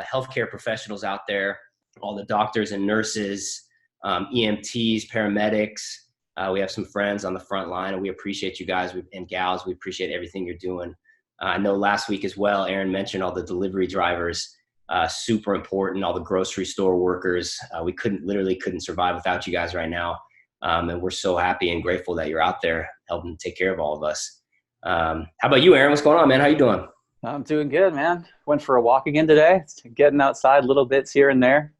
healthcare professionals out there, all the doctors and nurses, EMTs, paramedics. We have some friends on the front line, and we appreciate you guys and gals. We appreciate everything you're doing. I know last week as well, Aaron mentioned all the delivery drivers, super important, all the grocery store workers. We literally couldn't survive without you guys right now. And we're so happy and grateful that you're out there helping take care of all of us. How about you, Aaron? What's going on, man? How you doing? I'm doing good, man. Went for a walk again today, getting outside little bits here and there,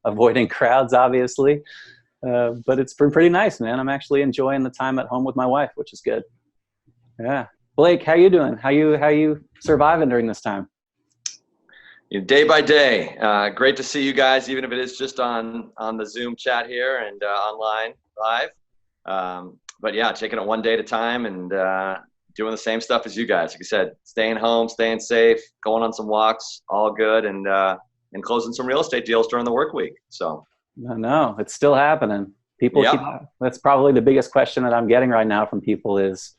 avoiding crowds, obviously. But it's been pretty nice, man. I'm actually enjoying the time at home with my wife, which is good. Yeah. Blake, how you doing? How you surviving during this time? Day by day. Great to see you guys, even if it is just on the Zoom chat here and online live. But yeah, taking it one day at a time and doing the same stuff as you guys. Like I said, staying home, staying safe, going on some walks, all good, and closing some real estate deals during the work week. So. No, it's still happening. That's probably the biggest question that I'm getting right now from people is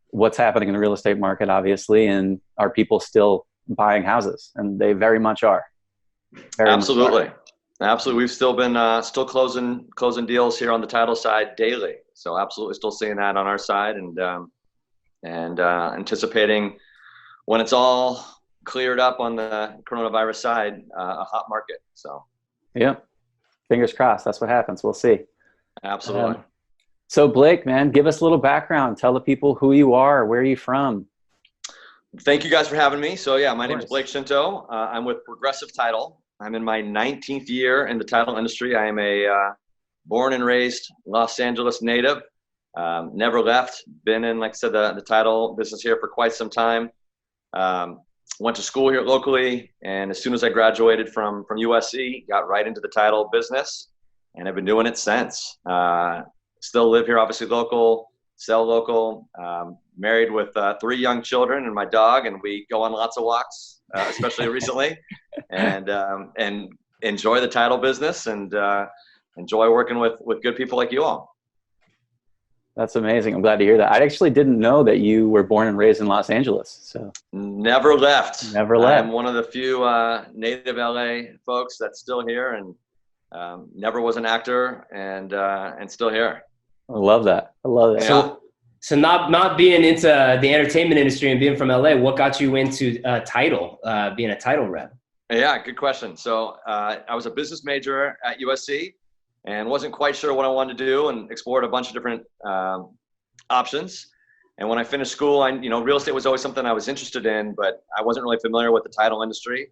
what's happening in the real estate market, obviously, and are people still buying houses? And they very much are. Absolutely. We've still been closing deals here on the title side daily. So absolutely still seeing that on our side and anticipating when it's all cleared up on the coronavirus side, a hot market. So. Yeah. Fingers crossed. That's what happens. We'll see. Absolutely. So Blake, man, give us a little background. Tell the people who you are. Where are you from? Thank you guys for having me. So yeah, my name is Blake Schinto. I'm with Progressive Title. I'm in my 19th year in the title industry. I am a born and raised Los Angeles native. Never left. Been in, like I said, the title business here for quite some time. Went to school here locally, and as soon as I graduated from USC, got right into the title business, and I've been doing it since. Still live here, obviously local, sell local, married with 3 young children and my dog, and we go on lots of walks, especially recently, and enjoy the title business and enjoy working with good people like you all. That's amazing. I'm glad to hear that. I actually didn't know that you were born and raised in Los Angeles. So never left. Never left. I'm one of the few native LA folks that's still here, and never was an actor, and still here. I love that. Yeah. So not being into the entertainment industry and being from LA, what got you into title, being a title rep? Yeah, good question. So I was a business major at USC. And wasn't quite sure what I wanted to do, and explored a bunch of different options. And when I finished school, real estate was always something I was interested in, but I wasn't really familiar with the title industry,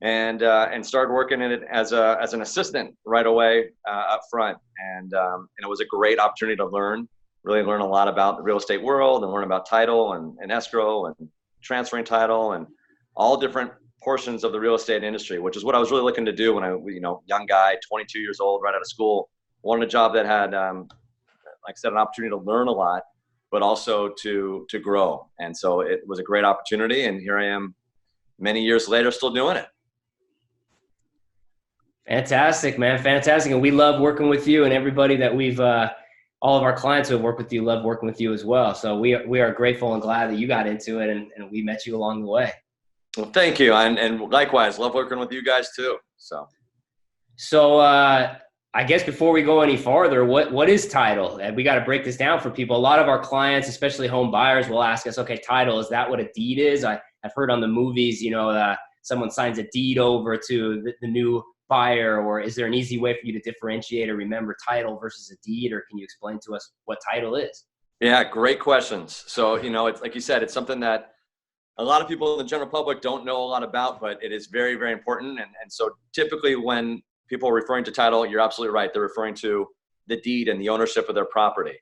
and started working in it as an assistant right away up front. And it was a great opportunity to really learn a lot about the real estate world, and learn about title and escrow and transferring title and all different portions of the real estate industry, which is what I was really looking to do when I, young guy, 22 years old, right out of school, wanted a job that had, like I said, an opportunity to learn a lot, but also to grow. And so it was a great opportunity, and here I am many years later, still doing it. Fantastic, man. Fantastic. And we love working with you, and everybody that we've, all of our clients who have worked with you love working with you as well. So we are grateful and glad that you got into it, and we met you along the way. Well, thank you. And likewise, love working with you guys too. So I guess before we go any farther, what is title? And we got to break this down for people. A lot of our clients, especially home buyers, will ask us, okay, title, is that what a deed is? I've heard on the movies, someone signs a deed over to the new buyer, or is there an easy way for you to differentiate or remember title versus a deed? Or can you explain to us what title is? Yeah, great questions. So, it's like you said, it's something that a lot of people in the general public don't know a lot about, but it is very, very important. And so typically when people are referring to title, you're absolutely right. They're referring to the deed and the ownership of their property.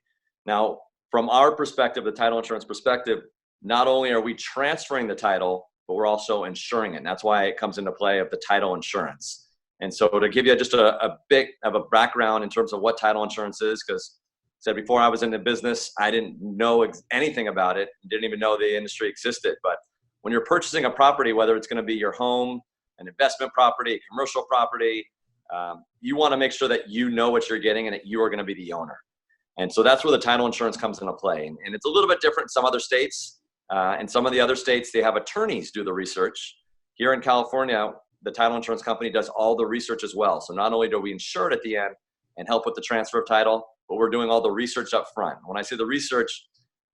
Now, from our perspective, the title insurance perspective, not only are we transferring the title, but we're also insuring it. And that's why it comes into play of the title insurance. And so to give you just a bit of a background in terms of what title insurance is, because said before I was in the business, I didn't know anything about it, didn't even know the industry existed. But when you're purchasing a property, whether it's going to be your home, an investment property, commercial property, you want to make sure that you know what you're getting and that you are going to be the owner. And so that's where the title insurance comes into play. And it's a little bit different in some other states. In some of the other states, they have attorneys do the research. Here in California, the title insurance company does all the research as well. So not only do we insure it at the end and help with the transfer of title, but we're doing all the research up front. When I say the research,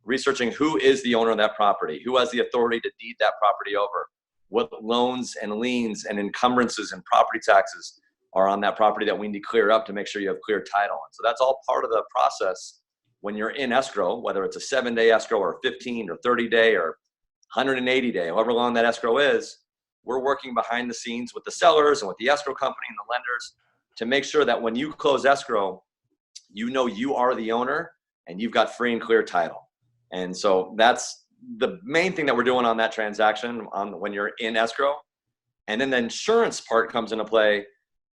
researching who is the owner of that property, who has the authority to deed that property over, what loans and liens and encumbrances and property taxes are on that property that we need to clear up to make sure you have clear title. And so that's all part of the process when you're in escrow, whether it's a 7-day escrow or 15 or 30-day or 180-day, however long that escrow is. We're working behind the scenes with the sellers and with the escrow company and the lenders to make sure that when you close escrow, you know you are the owner and you've got free and clear title. And so that's the main thing that we're doing on that transaction when you're in escrow. And then the insurance part comes into play.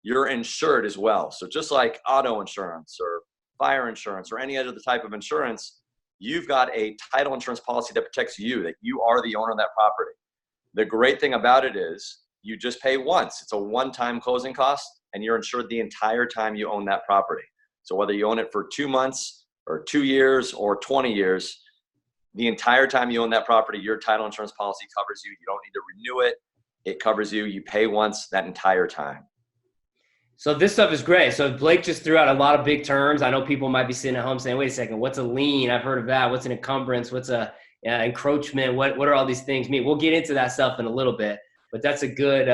You're insured as well. So just like auto insurance or fire insurance or any other type of insurance, you've got a title insurance policy that protects you, that you are the owner of that property. The great thing about it is you just pay once. It's a one-time closing cost, and you're insured the entire time you own that property. So whether you own it for 2 months or 2 years or 20 years, the entire time you own that property, your title insurance policy covers you. You don't need to renew it. It covers you. You pay once that entire time. So this stuff is great. So Blake just threw out a lot of big terms. I know people might be sitting at home saying, wait a second, what's a lien? I've heard of that. What's an encumbrance? What's a encroachment? What are all these things mean? We'll get into that stuff in a little bit, but that's a good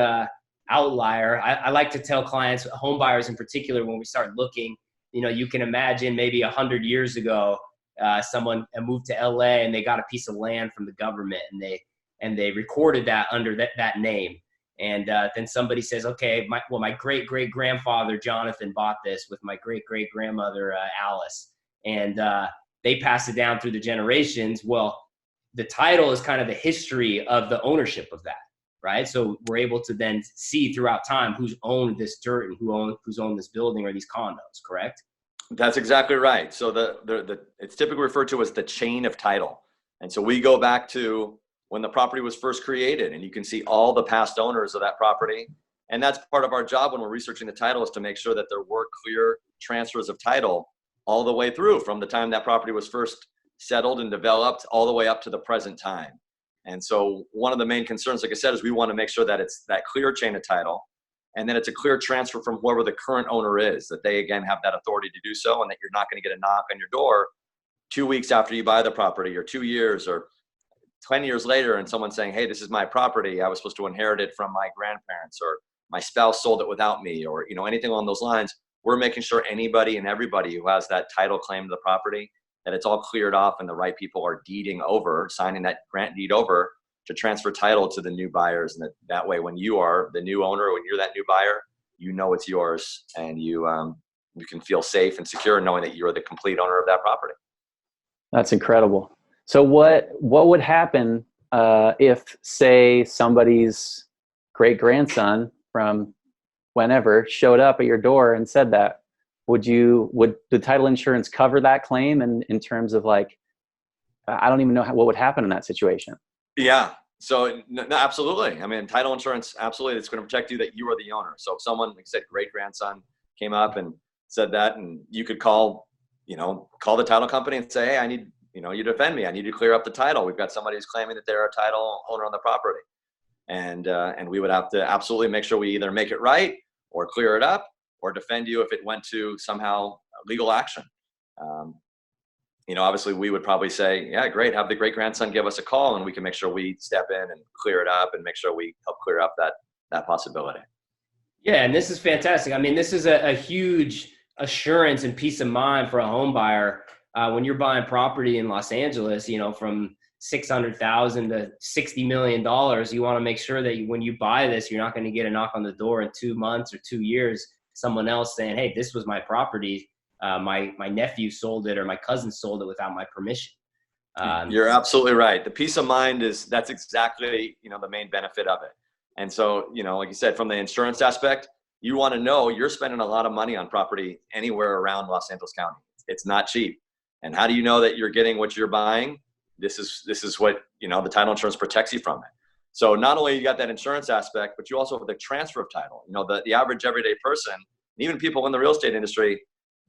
outlier. I like to tell clients, home buyers in particular, when we start looking, you can imagine maybe 100 years ago, someone moved to LA and they got a piece of land from the government and they recorded that under that name. And then somebody says, okay, my great-great-grandfather Jonathan bought this with my great-great-grandmother Alice. And they pass it down through the generations. Well, the title is kind of the history of the ownership of that, right? So we're able to then see throughout time who's owned this dirt and who's owned this building or these condos, correct? That's exactly right. So it's typically referred to as the chain of title. And so we go back to when the property was first created, and you can see all the past owners of that property. And that's part of our job when we're researching the title, is to make sure that there were clear transfers of title all the way through from the time that property was first settled and developed all the way up to the present time. And so one of the main concerns, like I said, is we want to make sure that it's that clear chain of title, and then it's a clear transfer from whoever the current owner is, that they again have that authority to do so, and that you're not going to get a knock on your door 2 weeks after you buy the property, or 2 years, or 10 years later, and someone saying, hey, this is my property. I was supposed to inherit it from my grandparents, or my spouse sold it without me, or anything along those lines. We're making sure anybody and everybody who has that title claim to the property, that it's all cleared off and the right people are deeding over, signing that grant deed over to transfer title to the new buyers. And that way, when you are the new owner, when you're that new buyer, it's yours, and you can feel safe and secure knowing that you're the complete owner of that property. That's incredible. So what would happen if, say, somebody's great-grandson from whenever showed up at your door and said that? Would the title insurance cover that claim in terms of, like, I don't even know what would happen in that situation? Yeah. So no, absolutely. I mean, title insurance, absolutely. It's going to protect you that you are the owner. So if someone, like I said, great-grandson came up and said that, and you could call the title company and say, hey, I need, you defend me. I need to clear up the title. We've got somebody who's claiming that they're a title owner on the property. And we would have to absolutely make sure we either make it right or clear it up, or defend you if it went to somehow legal action. Obviously we would probably say, yeah, great, have the great-grandson give us a call, and we can make sure we step in and clear it up and make sure we help clear up that possibility. Yeah, and this is fantastic. I mean, this is a huge assurance and peace of mind for a home buyer. When you're buying property in Los Angeles, from $600,000 to $60 million, you want to make sure that when you buy this, you're not going to get a knock on the door in 2 months or 2 years, someone else saying, hey, this was my property. My nephew sold it, or my cousin sold it without my permission. You're absolutely right. The peace of mind that's exactly, the main benefit of it. And so, like you said, from the insurance aspect, you want to know you're spending a lot of money on property anywhere around Los Angeles County. It's not cheap. And how do you know that you're getting what you're buying? This is what, the title insurance protects you from it. So not only you got that insurance aspect, but you also have the transfer of title. The average everyday person, even people in the real estate industry,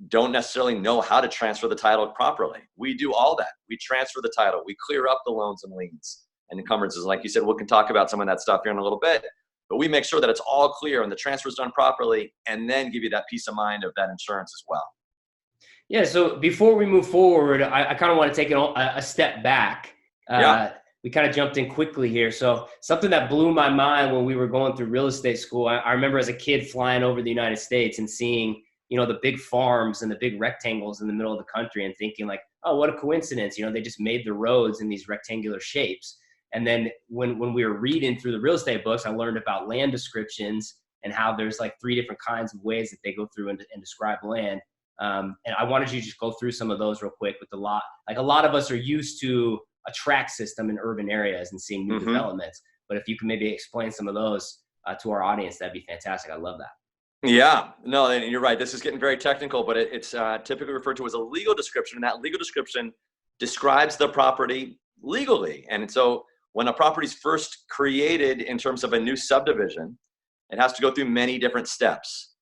don't necessarily know how to transfer the title properly. We do all that. We transfer the title. We clear up the loans and liens and encumbrances. Like you said, we can talk about some of that stuff here in a little bit. but we make sure that it's all clear and the transfer is done properly, and then give you that peace of mind of that insurance as well. Yeah. So before we move forward, I kind of want to take a step back. We kind of jumped in quickly here. So something that blew my mind when we were going through real estate school, I remember as a kid flying over the United States and seeing, the big farms and the big rectangles in the middle of the country and thinking like, oh, what a coincidence. They just made the roads in these rectangular shapes. And then when we were reading through the real estate books, I learned about land descriptions and how there's like 3 different kinds of ways that they go through and describe land. And I wanted you to just go through some of those real quick with a lot of us are used to a track system in urban areas and seeing new developments. But if you can maybe explain some of those to our audience, that'd be fantastic. I love that. Yeah, no, and you're right. This is getting very technical, but it's typically referred to as a legal description. And that legal description describes the property legally. And so when a property is first created in terms of a new subdivision, it has to go through many different steps.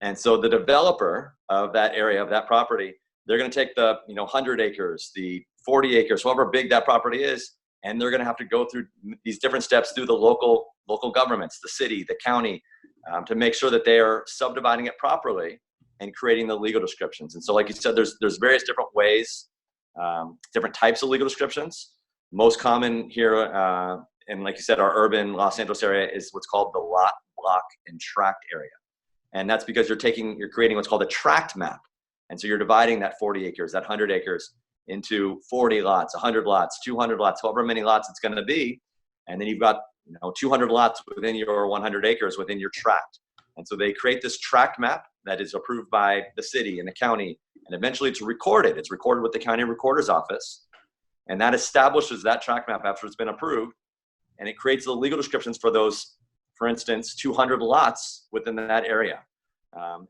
And so the developer of that area, of that property, they're going to take the 100 acres, the 40 acres, however big that property is, and they're going to have to go through these different steps through the local governments, the city, the county, to make sure that they are subdividing it properly and creating the legal descriptions. And so, like you said, there's various different ways, different types of legal descriptions. Most common here, and like you said, our urban Los Angeles area is what's called the lot, block, and tract area. And that's because you're creating what's called a tract map. And so you're dividing that 40 acres, that 100 acres into 40 lots, 100 lots, 200 lots, however many lots it's going to be. And then you've got 200 lots within your 100 acres within your tract. And so they create this tract map that is approved by the city and the county. And eventually it's recorded. It's recorded with the county recorder's office. And that establishes that tract map after it's been approved. And it creates the legal descriptions for those, for instance, 200 lots within that area.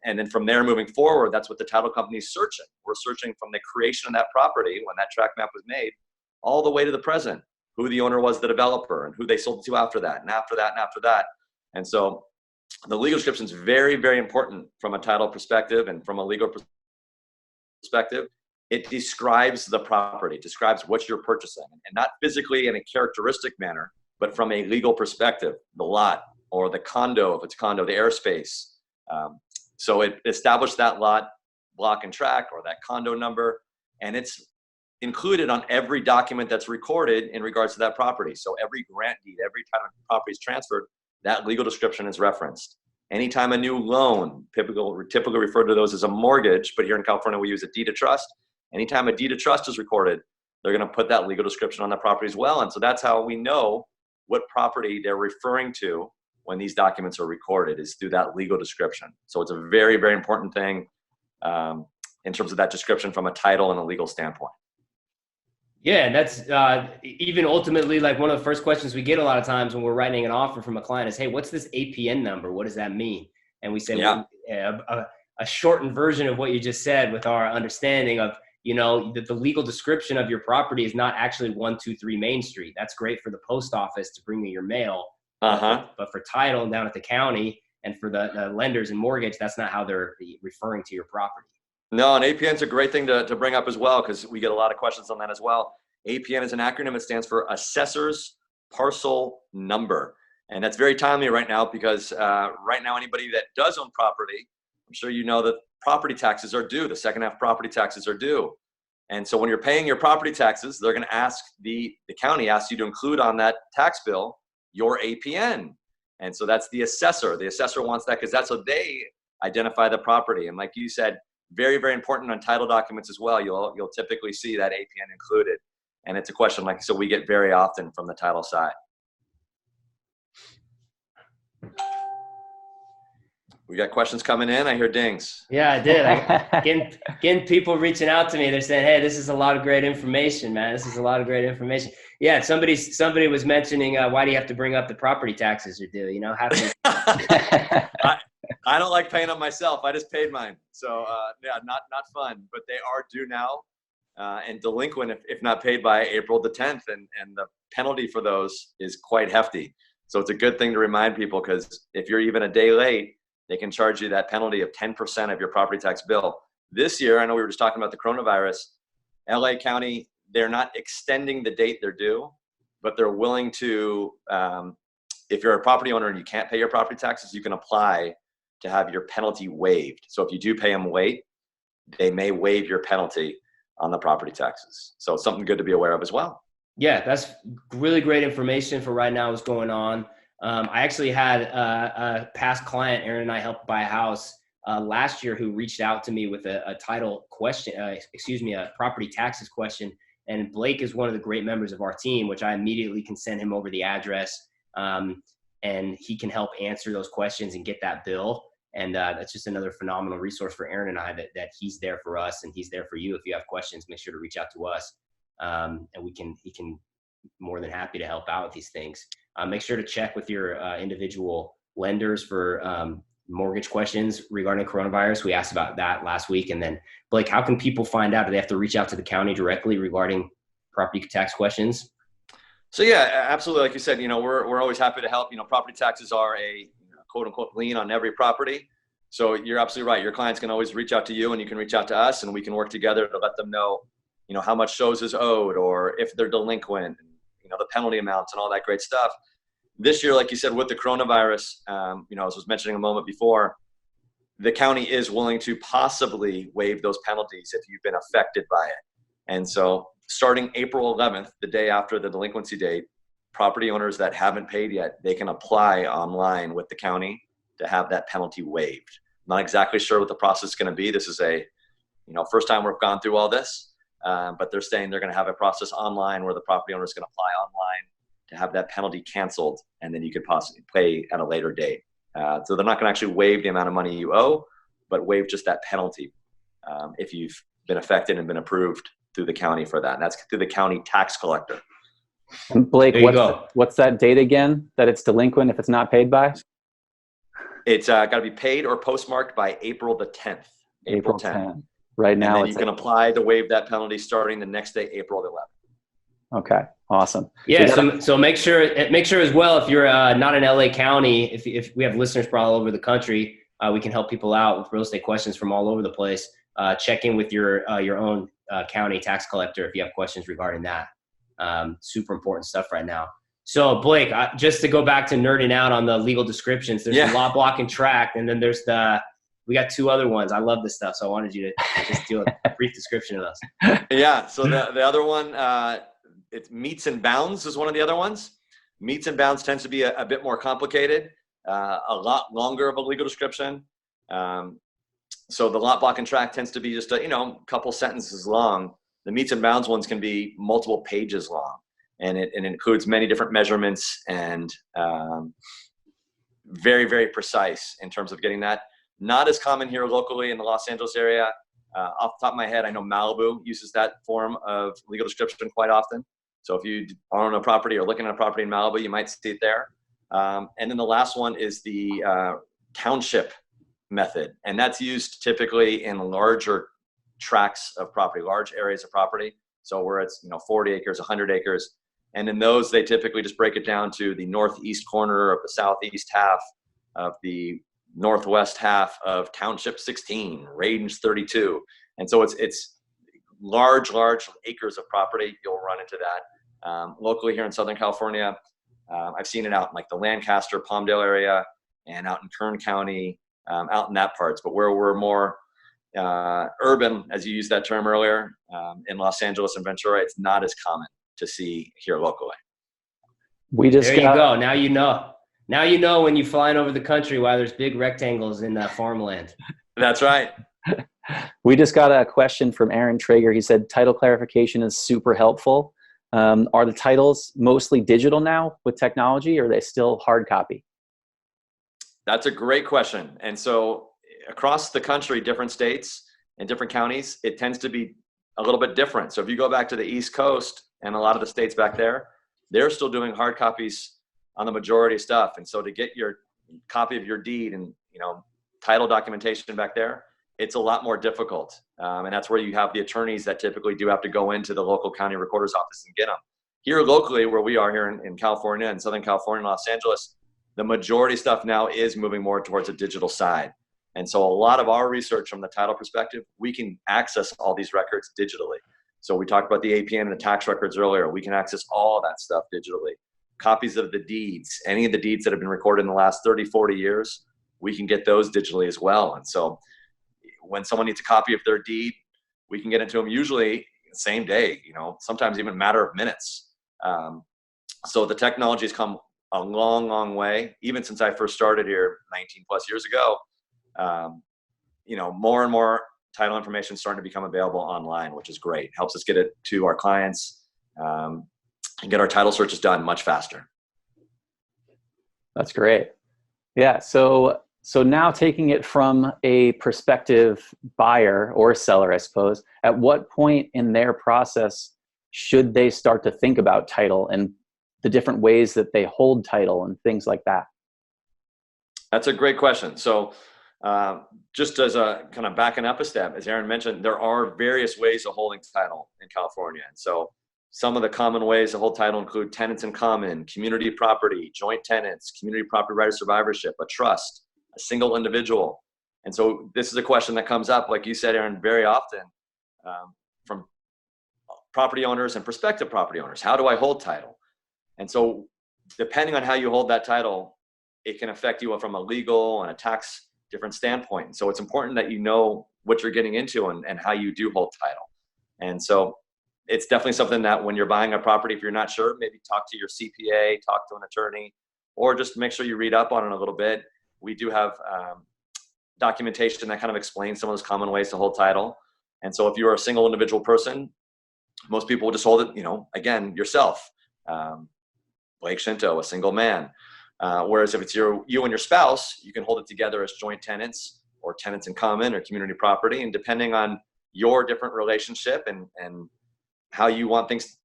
And then from there moving forward, that's what the title company is searching. We're searching from the creation of that property when that tract map was made all the way to the present, who the owner was, the developer, and who they sold it to after that, and after that, and after that. And so the legal description is very, very important from a title perspective and from a legal perspective. It describes the property, describes what you're purchasing, and not physically in a characteristic manner, but from a legal perspective, the lot or the condo, if it's condo, the airspace. So it established that lot, block, and tract, or that condo number, and it's included on every document that's recorded in regards to that property. So every grant deed, every time a property is transferred, that legal description is referenced. Anytime a new loan, typically referred to those as a mortgage, but here in California we use a deed of trust. Anytime a deed of trust is recorded, they're going to put that legal description on the property as well. And so that's how we know what property they're referring to when these documents are recorded, is through that legal description. So it's a very, very important thing in terms of that description from a title and a legal standpoint. Yeah, and that's even ultimately like one of the first questions we get a lot of times when we're writing an offer from a client is, hey, what's this APN number? What does that mean? And we say, well, a shortened version of what you just said with our understanding of, that the legal description of your property is not actually 123 Main Street. That's great for the post office to bring you your mail. But for title down at the county and for the lenders and mortgage, that's not how they're referring to your property. No, and APN is a great thing to bring up as well, because we get a lot of questions on that as well. APN is an acronym. It stands for Assessor's Parcel Number. And that's very timely right now because right now anybody that does own property, I'm sure you know that property taxes are due. The second half property taxes are due. And so when you're paying your property taxes, they're going to ask, the county asks you to include on that tax bill your APN. And so that's the assessor. The assessor wants that because that's how they identify the property. And like you said, very, very important on title documents as well. You'll typically see that APN included. And it's a question so we get very often from the title side. We got questions coming in. I hear dings. Yeah, I did. Getting people reaching out to me. They're saying, hey, this is a lot of great information, man. This is a lot of great information. Yeah, somebody was mentioning, why do you have to bring up the property taxes are due? I don't like paying them myself. I just paid mine. So not fun, but they are due now and delinquent if not paid by April the 10th. And the penalty for those is quite hefty. So it's a good thing to remind people, because if you're even a day late, they can charge you that penalty of 10% of your property tax bill. This year, I know we were just talking about the coronavirus, LA County, they're not extending the date they're due, but they're willing to if you're a property owner and you can't pay your property taxes, you can apply to have your penalty waived. So if you do pay them late, they may waive your penalty on the property taxes. So it's something good to be aware of as well. Yeah, that's really great information for right now what's going on. I actually had a past client, Aaron and I helped buy a house last year, who reached out to me with a title question, a property taxes question. And Blake is one of the great members of our team, which I immediately can send him over the address, and he can help answer those questions and get that bill. And that's just another phenomenal resource for Aaron and I, that he's there for us and he's there for you. If you have questions, make sure to reach out to us, and he can more than happy to help out with these things. Make sure to check with your individual lenders for mortgage questions regarding coronavirus. We asked about that last week. And then, Blake, how can people find out? Do they have to reach out to the county directly regarding property tax questions? So yeah, absolutely. Like you said, we're always happy to help. Property taxes are a quote unquote lien on every property. So you're absolutely right. Your clients can always reach out to you, and you can reach out to us, and we can work together to let them know, how much shows is owed, or if they're delinquent, the penalty amounts and all that great stuff. This year, like you said, with the coronavirus, as I was mentioning a moment before, the county is willing to possibly waive those penalties if you've been affected by it. And so starting April 11th, the day after the delinquency date, property owners that haven't paid yet, they can apply online with the county to have that penalty waived. I'm not exactly sure what the process is going to be. This is a, first time we've gone through all this, but they're saying they're going to have a process online where the property owner is going to apply online to have that penalty canceled, and then you could possibly pay at a later date. So they're not going to actually waive the amount of money you owe, but waive just that penalty if you've been affected and been approved through the county for that. And that's through the county tax collector. And Blake, what's that date again that it's delinquent if it's not paid by? It's got to be paid or postmarked by April the 10th. April 10th. Right now, and then you can apply to waive that penalty starting the next day, April the 11th. Okay, awesome. Yeah, so make sure as well, if you're not in LA County, if we have listeners from all over the country, we can help people out with real estate questions from all over the place. Check in with your own county tax collector if you have questions regarding that. Super important stuff right now. So Blake, just to go back to nerding out on the legal descriptions, there's the lot block and tract, and then there's we got two other ones. I love this stuff, so I wanted you to just do a brief description of those. Yeah, so the other one, it's meets and bounds is one of the other ones. Meets and bounds tends to be a bit more complicated, a lot longer of a legal description. So the lot block and tract tends to be just a couple sentences long. The meets and bounds ones can be multiple pages long, and it includes many different measurements and very, very precise in terms of getting that. Not as common here locally in the Los Angeles area. Off the top of my head, I know Malibu uses that form of legal description quite often. So if you own a property or looking at a property in Malibu, you might see it there. And then the last one is the township method. And that's used typically in larger tracts of property, large areas of property. So where it's 40 acres, 100 acres. And in those, they typically just break it down to the northeast corner of the southeast half of the northwest half of Township 16, Range 32. And so it's large acres of property. You'll run into that. Locally here in Southern California, I've seen it out in like the Lancaster, Palmdale area, and out in Kern County, out in that parts. But where we're more urban, as you used that term earlier, in Los Angeles and Ventura, it's not as common to see here locally. There you go. Now you know. Now you know when you're flying over the country why there's big rectangles in farmland. That's right. We just got a question from Aaron Traeger. He said title clarification is super helpful. Are the titles mostly digital now with technology, or are they still hard copy? That's a great question. And so across the country, different states and different counties, it tends to be a little bit different. So if you go back to the East Coast and a lot of the states back there, they're still doing hard copies on the majority of stuff. And so to get your copy of your deed and, title documentation back there, it's a lot more difficult. And that's where you have the attorneys that typically do have to go into the local county recorder's office and get them. Here locally, where we are here in California, in Southern California, Los Angeles, the majority stuff now is moving more towards a digital side. And so a lot of our research from the title perspective, we can access all these records digitally. So we talked about the APN and the tax records earlier. We can access all of that stuff digitally. copies of the deeds, any of the deeds that have been recorded in the last 30, 40 years, we can get those digitally as well. And so when someone needs a copy of their deed, we can get it to them usually the same day, sometimes even a matter of minutes. So the technology has come a long, long way, even since I first started here 19 plus years ago. More and more title information is starting to become available online, which is great. Helps us get it to our clients and get our title searches done much faster. That's great. Yeah. So now taking it from a prospective buyer or seller, I suppose, at what point in their process should they start to think about title and the different ways that they hold title and things like that? That's a great question. So just as a kind of backing up a step, as Aaron mentioned, there are various ways of holding title in California. And so some of the common ways to hold title include tenants in common, community property, joint tenants, community property right of survivorship, a trust, a single individual. And so this is a question that comes up, like you said, Aaron, very often from property owners and prospective property owners. How do I hold title? And so depending on how you hold that title, it can affect you from a legal and a tax different standpoint. So it's important that you know what you're getting into and how you do hold title. And so it's definitely something that when you're buying a property, if you're not sure, maybe talk to your CPA, talk to an attorney, or just make sure you read up on it a little bit. We do have documentation that kind of explains some of those common ways to hold title. And so if you're a single individual person, most people will just hold it, again, yourself. Blake Schinto, a single man. Whereas if it's you and your spouse, you can hold it together as joint tenants or tenants in common or community property. And depending on your different relationship and how you want things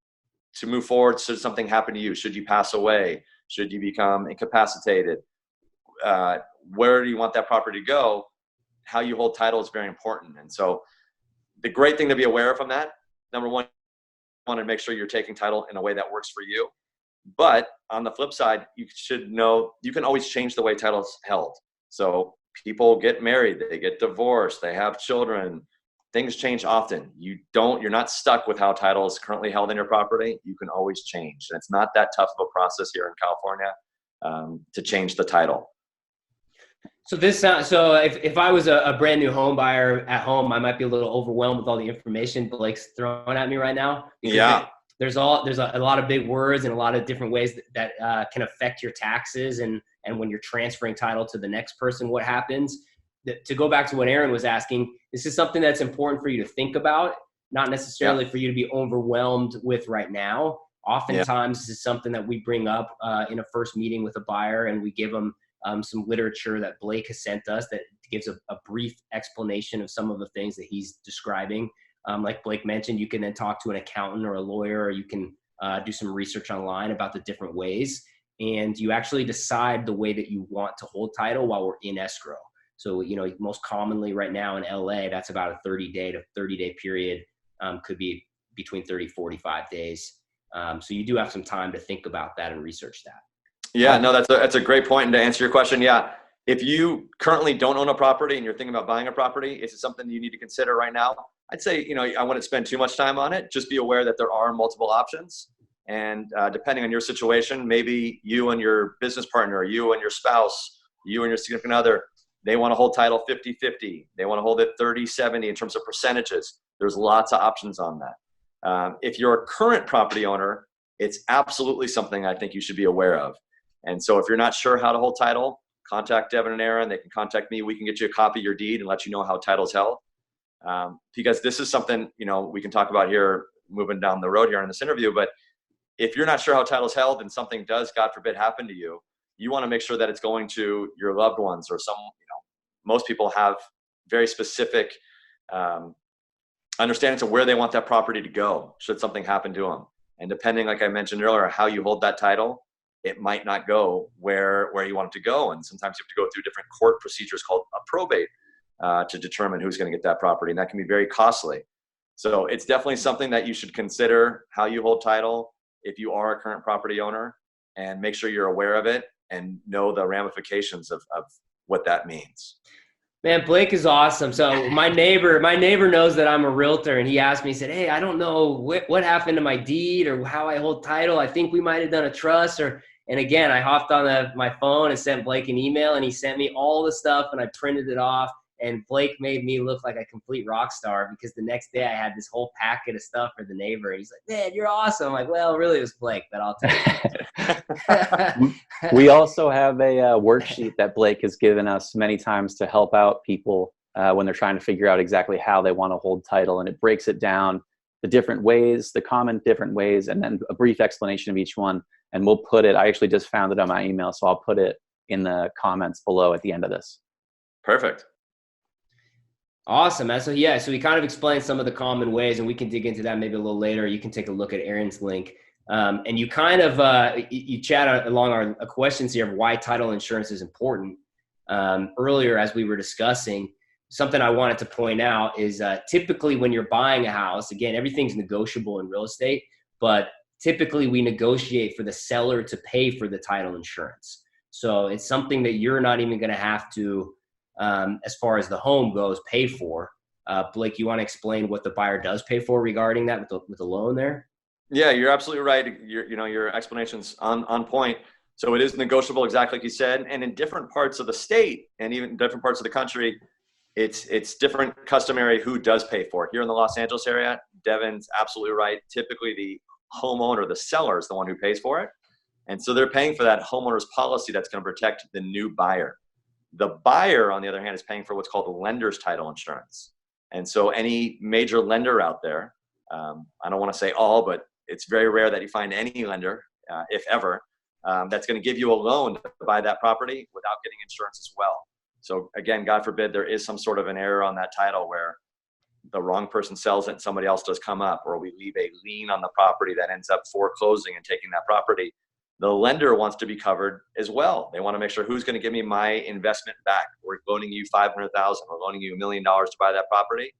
to move forward, should something happen to you, should you pass away, should you become incapacitated, where do you want that property to go, how you hold title is very important. And so the great thing to be aware of from that, number one, you want to make sure you're taking title in a way that works for you. But on the flip side, you should know you can always change the way title is held. So people get married, they get divorced, they have children, things change often. You're not stuck with how title is currently held in your property. You can always change. And it's not that tough of a process here in California to change the title. So if I was a brand new home buyer at home, I might be a little overwhelmed with all the information Blake's throwing at me right now. Yeah. There's a lot of big words and a lot of different ways that can affect your taxes and when you're transferring title to the next person, what happens. To go back to what Aaron was asking, this is something that's important for you to think about, not necessarily for you to be overwhelmed with right now. Oftentimes, this is something that we bring up in a first meeting with a buyer, and we give them some literature that Blake has sent us that gives a brief explanation of some of the things that he's describing. Like Blake mentioned, you can then talk to an accountant or a lawyer, or you can do some research online about the different ways. And you actually decide the way that you want to hold title while we're in escrow. So, most commonly right now in LA, that's about a 30-day period, could be between 30, 45 days. So you do have some time to think about that and research that. Yeah, no, that's a great point. And to answer your question, yeah, if you currently don't own a property and you're thinking about buying a property, is it something you need to consider right now? I'd say, I wouldn't spend too much time on it. Just be aware that there are multiple options. And depending on your situation, maybe you and your business partner, you and your spouse, you and your significant other, they want to hold title 50-50. They want to hold it 30-70 in terms of percentages. There's lots of options on that. If you're a current property owner, it's absolutely something I think you should be aware of. And so if you're not sure how to hold title, contact Devin and Aaron. They can contact me. We can get you a copy of your deed and let you know how title's held. Because this is something, we can talk about here moving down the road here in this interview. But if you're not sure how title's held and something does, God forbid, happen to you, you want to make sure that it's going to your loved ones or most people have very specific understandings of where they want that property to go should something happen to them. And depending, like I mentioned earlier, how you hold that title, it might not go where you want it to go. And sometimes you have to go through different court procedures called a probate to determine who's going to get that property. And that can be very costly. So it's definitely something that you should consider how you hold title if you are a current property owner, and make sure you're aware of it and know the ramifications of what that means. Man, Blake is awesome. So my neighbor knows that I'm a realtor, and he asked me, he said, "Hey, I don't know what happened to my deed or how I hold title. I think we might have done a trust." And again, I hopped on my phone and sent Blake an email, and he sent me all the stuff, and I printed it off. And Blake made me look like a complete rock star, because the next day I had this whole packet of stuff for the neighbor. And he's like, "Man, you're awesome." I'm like, well, really, it was Blake, but I'll take it. We also have a worksheet that Blake has given us many times to help out people when they're trying to figure out exactly how they want to hold title. And it breaks it down, the different ways, the common different ways, and then a brief explanation of each one. And we'll put it, I actually just found it on my email, so I'll put it in the comments below at the end of this. Perfect. Awesome, man. So yeah, so we kind of explained some of the common ways, and we can dig into that maybe a little later. You can take a look at Aaron's link. And you kind of, you chat along our questions here of why title insurance is important. Earlier, as we were discussing, something I wanted to point out is typically when you're buying a house, again, everything's negotiable in real estate, but typically we negotiate for the seller to pay for the title insurance. So it's something that you're not even going to have to, as far as the home goes, pay for. Blake, you want to explain what the buyer does pay for regarding that with the loan there? Yeah, you're absolutely right. Your explanation's on point. So it is negotiable, exactly like you said. And in different parts of the state and even different parts of the country, it's different customary who does pay for it. Here in the Los Angeles area, Devin's absolutely right. Typically the homeowner, the seller, is the one who pays for it. And so they're paying for that homeowner's policy that's going to protect the new buyer. The buyer, on the other hand, is paying for what's called the lender's title insurance. And so any major lender out there, I don't want to say all, but it's very rare that you find any lender, if ever, that's going to give you a loan to buy that property without getting insurance as well. So again, God forbid there is some sort of an error on that title where the wrong person sells it and somebody else does come up, or we leave a lien on the property that ends up foreclosing and taking that property. The lender wants to be covered as well. They want to make sure, who's going to give me my investment back? We're loaning you $500,000. We're loaning you $1 million to buy that property.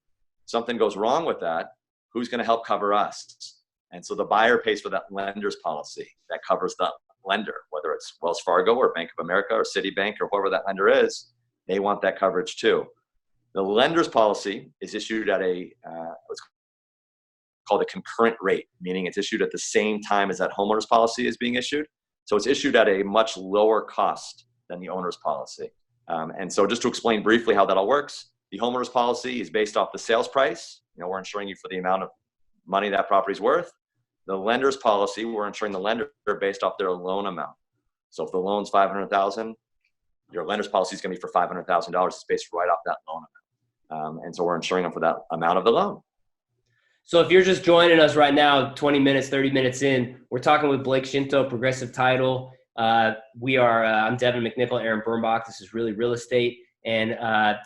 Something goes wrong with that. Who's going to help cover us? And so the buyer pays for that lender's policy that covers the lender, whether it's Wells Fargo or Bank of America or Citibank or whoever that lender is. They want that coverage too. The lender's policy is issued at what's called a concurrent rate, meaning it's issued at the same time as that homeowner's policy is being issued. So it's issued at a much lower cost than the owner's policy. And so just to explain briefly how that all works, the homeowner's policy is based off the sales price. We're insuring you for the amount of money that property's worth. The lender's policy, we're insuring the lender based off their loan amount. So if the loan's $500,000, your lender's policy is going to be for $500,000. It's based right off that loan amount. And so we're insuring them for that amount of the loan. So if you're just joining us right now, 20 minutes, 30 minutes in, we're talking with Blake Schinto, Progressive Title. I'm Devin McNichol, Aaron Bernbach. This is Really Real Estate. And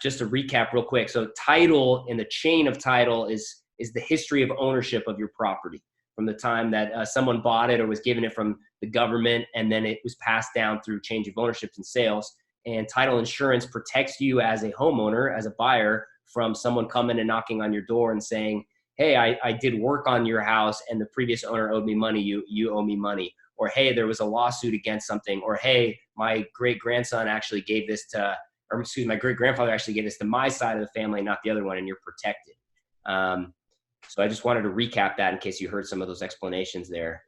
just to recap real quick. So title in the chain of title is the history of ownership of your property from the time that someone bought it or was given it from the government, and then it was passed down through change of ownership and sales. And title insurance protects you as a homeowner, as a buyer, from someone coming and knocking on your door and saying, hey, I did work on your house and the previous owner owed me money, you owe me money. Or, hey, there was a lawsuit against something. Or, hey, my great-grandson actually gave this to, or excuse me, my great-grandfather actually gave this to my side of the family, not the other one, and you're protected. So I just wanted to recap that in case you heard some of those explanations there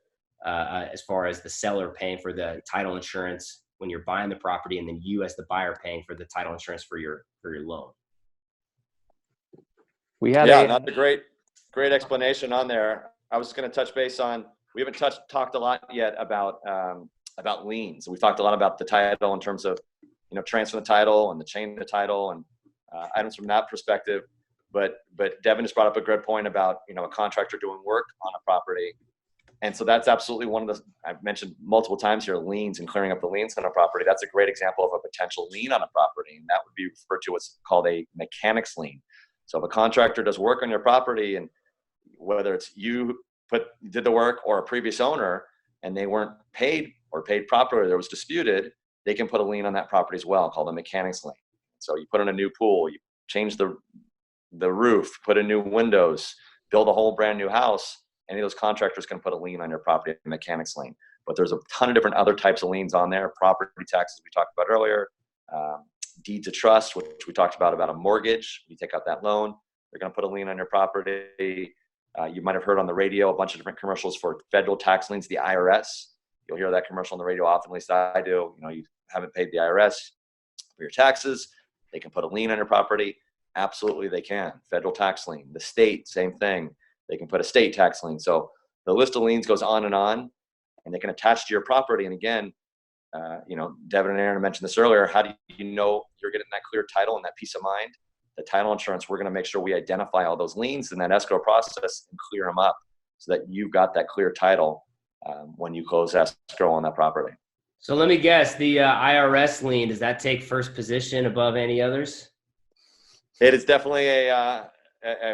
as far as the seller paying for the title insurance when you're buying the property, and then you as the buyer paying for the title insurance for your loan. That's a great explanation on there. I was going to touch base on, we haven't talked a lot yet about liens. We've talked a lot about the title in terms of, transfer the title and the chain of the title and items from that perspective. But Devin just brought up a good point about, a contractor doing work on a property. And so that's absolutely one of the, I've mentioned multiple times here, liens and clearing up the liens on a property. That's a great example of a potential lien on a property. And that would be referred to what's called a mechanic's lien. So if a contractor does work on your property, and whether it's you did the work or a previous owner, and they weren't paid or paid properly, or there was disputed, they can put a lien on that property as well, called a mechanic's lien. So you put in a new pool, you change the roof, put in new windows, build a whole brand new house. Any of those contractors can put a lien on your property, a mechanic's lien. But there's a ton of different other types of liens on there. Property taxes we talked about earlier, deeds of trust, which we talked about a mortgage. You take out that loan, they're going to put a lien on your property. You might have heard on the radio a bunch of different commercials for federal tax liens, the IRS. You'll hear that commercial on the radio often, at least I do. You haven't paid the IRS for your taxes. They can put a lien on your property. Absolutely, they can. Federal tax lien. The state, same thing. They can put a state tax lien. So the list of liens goes on, and they can attach to your property. And again, Devin and Aaron mentioned this earlier. How do you know you're getting that clear title and that peace of mind? The title insurance, we're going to make sure we identify all those liens in that escrow process and clear them up so that you've got that clear title when you close escrow on that property. So let me guess, the IRS lien, does that take first position above any others? It is definitely a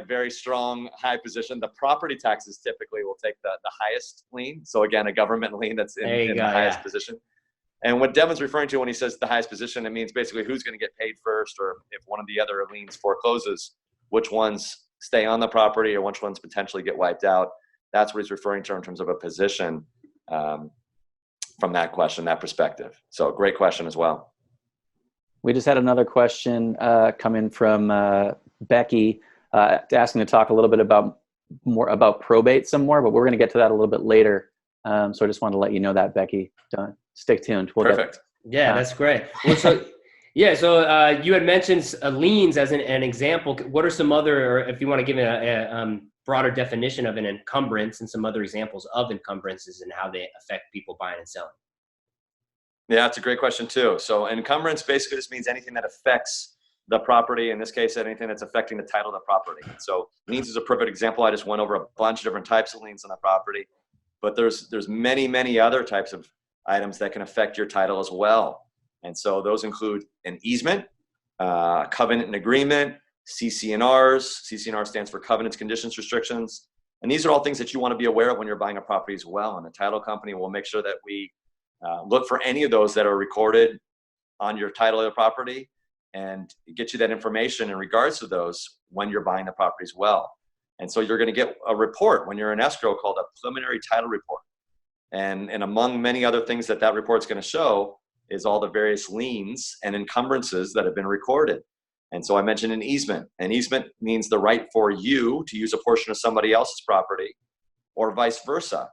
very strong high position. The property taxes typically will take the highest lien. So again, a government lien that's in the highest position. And what Devin's referring to when he says the highest position, it means basically who's going to get paid first, or if one of the other liens forecloses, which ones stay on the property or which ones potentially get wiped out. That's what he's referring to in terms of a position from that question, that perspective. So great question as well. We just had another question come in from Becky asking to talk a little bit more about probate some more, but we're going to get to that a little bit later. So I just wanted to let you know that, Becky. Stay tuned. Perfect. Yeah, that's great. Well, so you had mentioned liens as an example. What are some other, or if you want to give a broader definition of an encumbrance and some other examples of encumbrances and how they affect people buying and selling? Yeah, that's a great question too. So encumbrance basically just means anything that affects the property. In this case, anything that's affecting the title of the property. So liens is a perfect example. I just went over a bunch of different types of liens on the property, but there's many other types of items that can affect your title as well. And so those include an easement, covenant and agreement, CC&Rs. CC&R stands for covenants, conditions, restrictions. And these are all things that you want to be aware of when you're buying a property as well. And the title company will make sure that we look for any of those that are recorded on your title of the property and get you that information in regards to those when you're buying the property as well. And so you're going to get a report when you're in escrow called a preliminary title report. And among many other things that report's going to show is all the various liens and encumbrances that have been recorded. And so I mentioned an easement. An easement means the right for you to use a portion of somebody else's property or vice versa.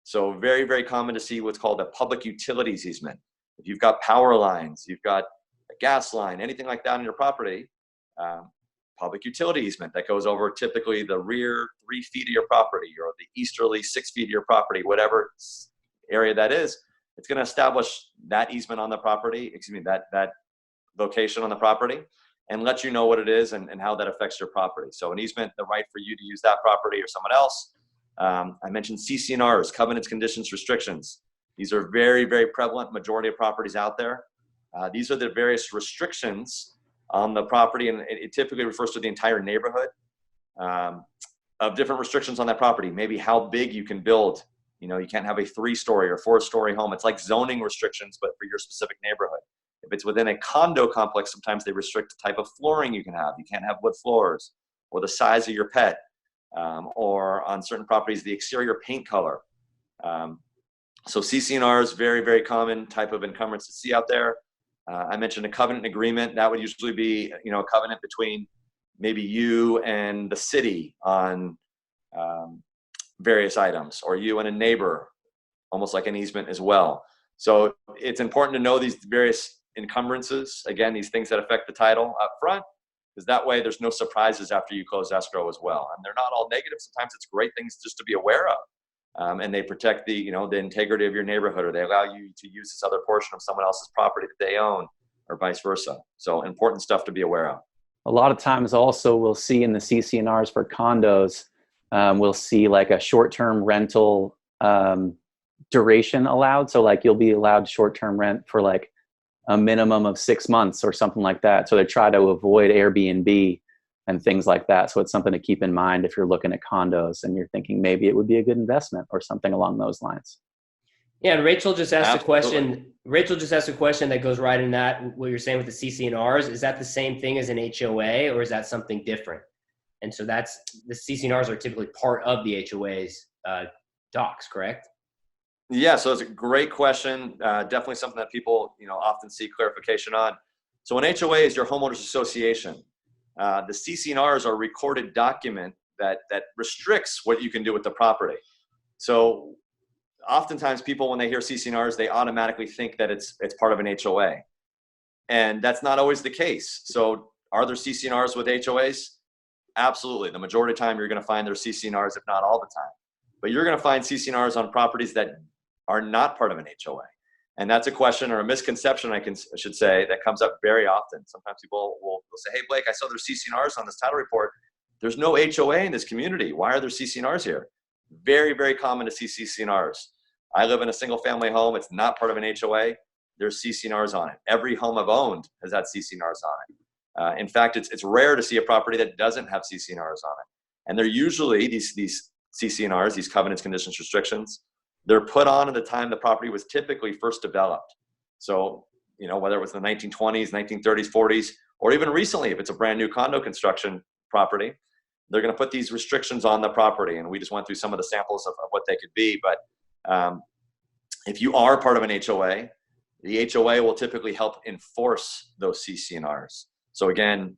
So very, very common to see what's called a public utilities easement. If you've got power lines, you've got a gas line, anything like that on your property, public utility easement that goes over typically the rear 3 feet of your property or the easterly 6 feet of your property, whatever area that is, it's going to establish that easement on the property, that location on the property, and let you know what it is and how that affects your property. So an easement, the right for you to use that property or someone else. I mentioned CC&Rs, covenants, conditions, restrictions. These are very, very prevalent majority of properties out there. These are the various restrictions on the property, and it typically refers to the entire neighborhood of different restrictions on that property. Maybe how big you can build. You can't have a 3-story or 4-story home. It's like zoning restrictions, but for your specific neighborhood. If it's within a condo complex, sometimes they restrict the type of flooring you can have. You can't have wood floors, or the size of your pet, or on certain properties, the exterior paint color. So CC&R is very, very common type of encumbrance to see out there. I mentioned a covenant agreement. That would usually be, a covenant between maybe you and the city on various items, or you and a neighbor, almost like an easement as well. So it's important to know these various encumbrances. Again, these things that affect the title up front, because that way there's no surprises after you close escrow as well. And they're not all negative. Sometimes it's great things just to be aware of. And they protect the integrity of your neighborhood, or they allow you to use this other portion of someone else's property that they own, or vice versa. So important stuff to be aware of. A lot of times also we'll see in the CC&Rs for condos, we'll see like a short-term rental duration allowed. So like you'll be allowed short-term rent for like a minimum of 6 months or something like that. So they try to avoid Airbnb and things like that. So it's something to keep in mind if you're looking at condos and you're thinking maybe it would be a good investment or something along those lines. Yeah, and Rachel just asked a question. Rachel just asked a question that goes right in that, what you're saying with the CC&Rs. Is that the same thing as an HOA, or is that something different? And so the CC&Rs are typically part of the HOA's docs, correct? Yeah, so it's a great question. Definitely something that people, often seek clarification on. So an HOA is your homeowners association. The CC&Rs are a recorded document that restricts what you can do with the property. So oftentimes people, when they hear CC&Rs, they automatically think that it's part of an HOA. And that's not always the case. So are there CC&Rs with HOAs? Absolutely. The majority of the time you're going to find there's CC&Rs, if not all the time. But you're going to find CC&Rs on properties that are not part of an HOA. And that's a question or a misconception, I should say, that comes up very often. Sometimes people will say, hey, Blake, I saw there's CC&Rs on this title report. There's no HOA in this community. Why are there CC&Rs here? Very, very common to see CC&Rs. I live in a single family home. It's not part of an HOA. There's CC&Rs on it. Every home I've owned has had CC&Rs on it. In fact, it's rare to see a property that doesn't have CC&Rs on it. And they're usually, these CC&Rs, these covenants, conditions, restrictions, they're put on at the time the property was typically first developed. So, whether it was in the 1920s, 1930s, 40s, or even recently, if it's a brand new condo construction property, they're going to put these restrictions on the property. And we just went through some of the samples of what they could be. But if you are part of an HOA, the HOA will typically help enforce those CC&Rs. So again,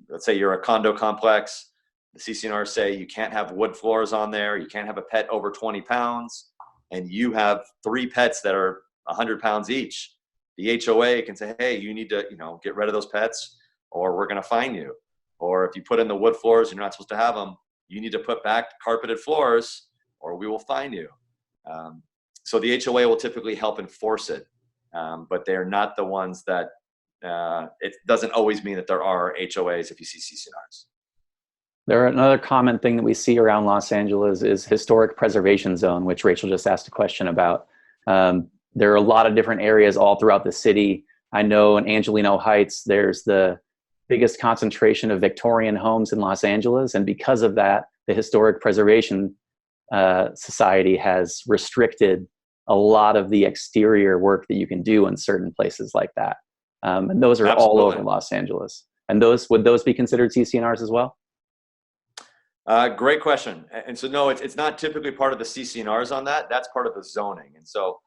let's say you're a condo complex. The CC&Rs say you can't have wood floors on there. You can't have a pet over 20 pounds. And you have 3 pets that are 100 pounds each. The HOA can say, hey, you need to, get rid of those pets or we're going to fine you. Or if you put in the wood floors, you're not supposed to have them. You need to put back carpeted floors or we will fine you. So the HOA will typically help enforce it. But they're not the ones that, it doesn't always mean that there are HOAs if you see CC&Rs. Another common thing that we see around Los Angeles is historic preservation zone, which Rachel just asked a question about. There are a lot of different areas all throughout the city. I know in Angelino Heights, there's the biggest concentration of Victorian homes in Los Angeles. And because of that, the Historic Preservation Society has restricted a lot of the exterior work that you can do in certain places like that. And those are Absolutely. all over Los Angeles. And would those be considered CC&Rs as well? Great question. And so, no, it's not typically part of the CC&Rs on that. That's part of the zoning. And so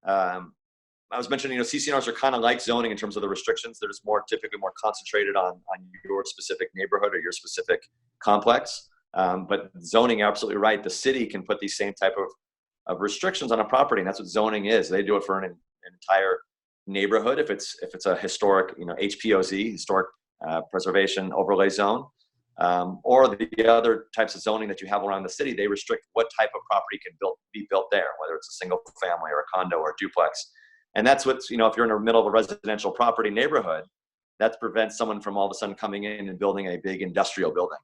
I was mentioning, CC&Rs are kind of like zoning in terms of the restrictions. They're just typically more concentrated on your specific neighborhood or your specific complex. But zoning, you're absolutely right. The city can put these same type of restrictions on a property. And that's what zoning is. They do it for an entire neighborhood. If it's a historic, HPOZ, historic preservation overlay zone. Or the other types of zoning that you have around the city, they restrict what type of property can be built there, whether it's a single family or a condo or a duplex. And that's what's, if you're in the middle of a residential property neighborhood, that prevents someone from all of a sudden coming in and building a big industrial building,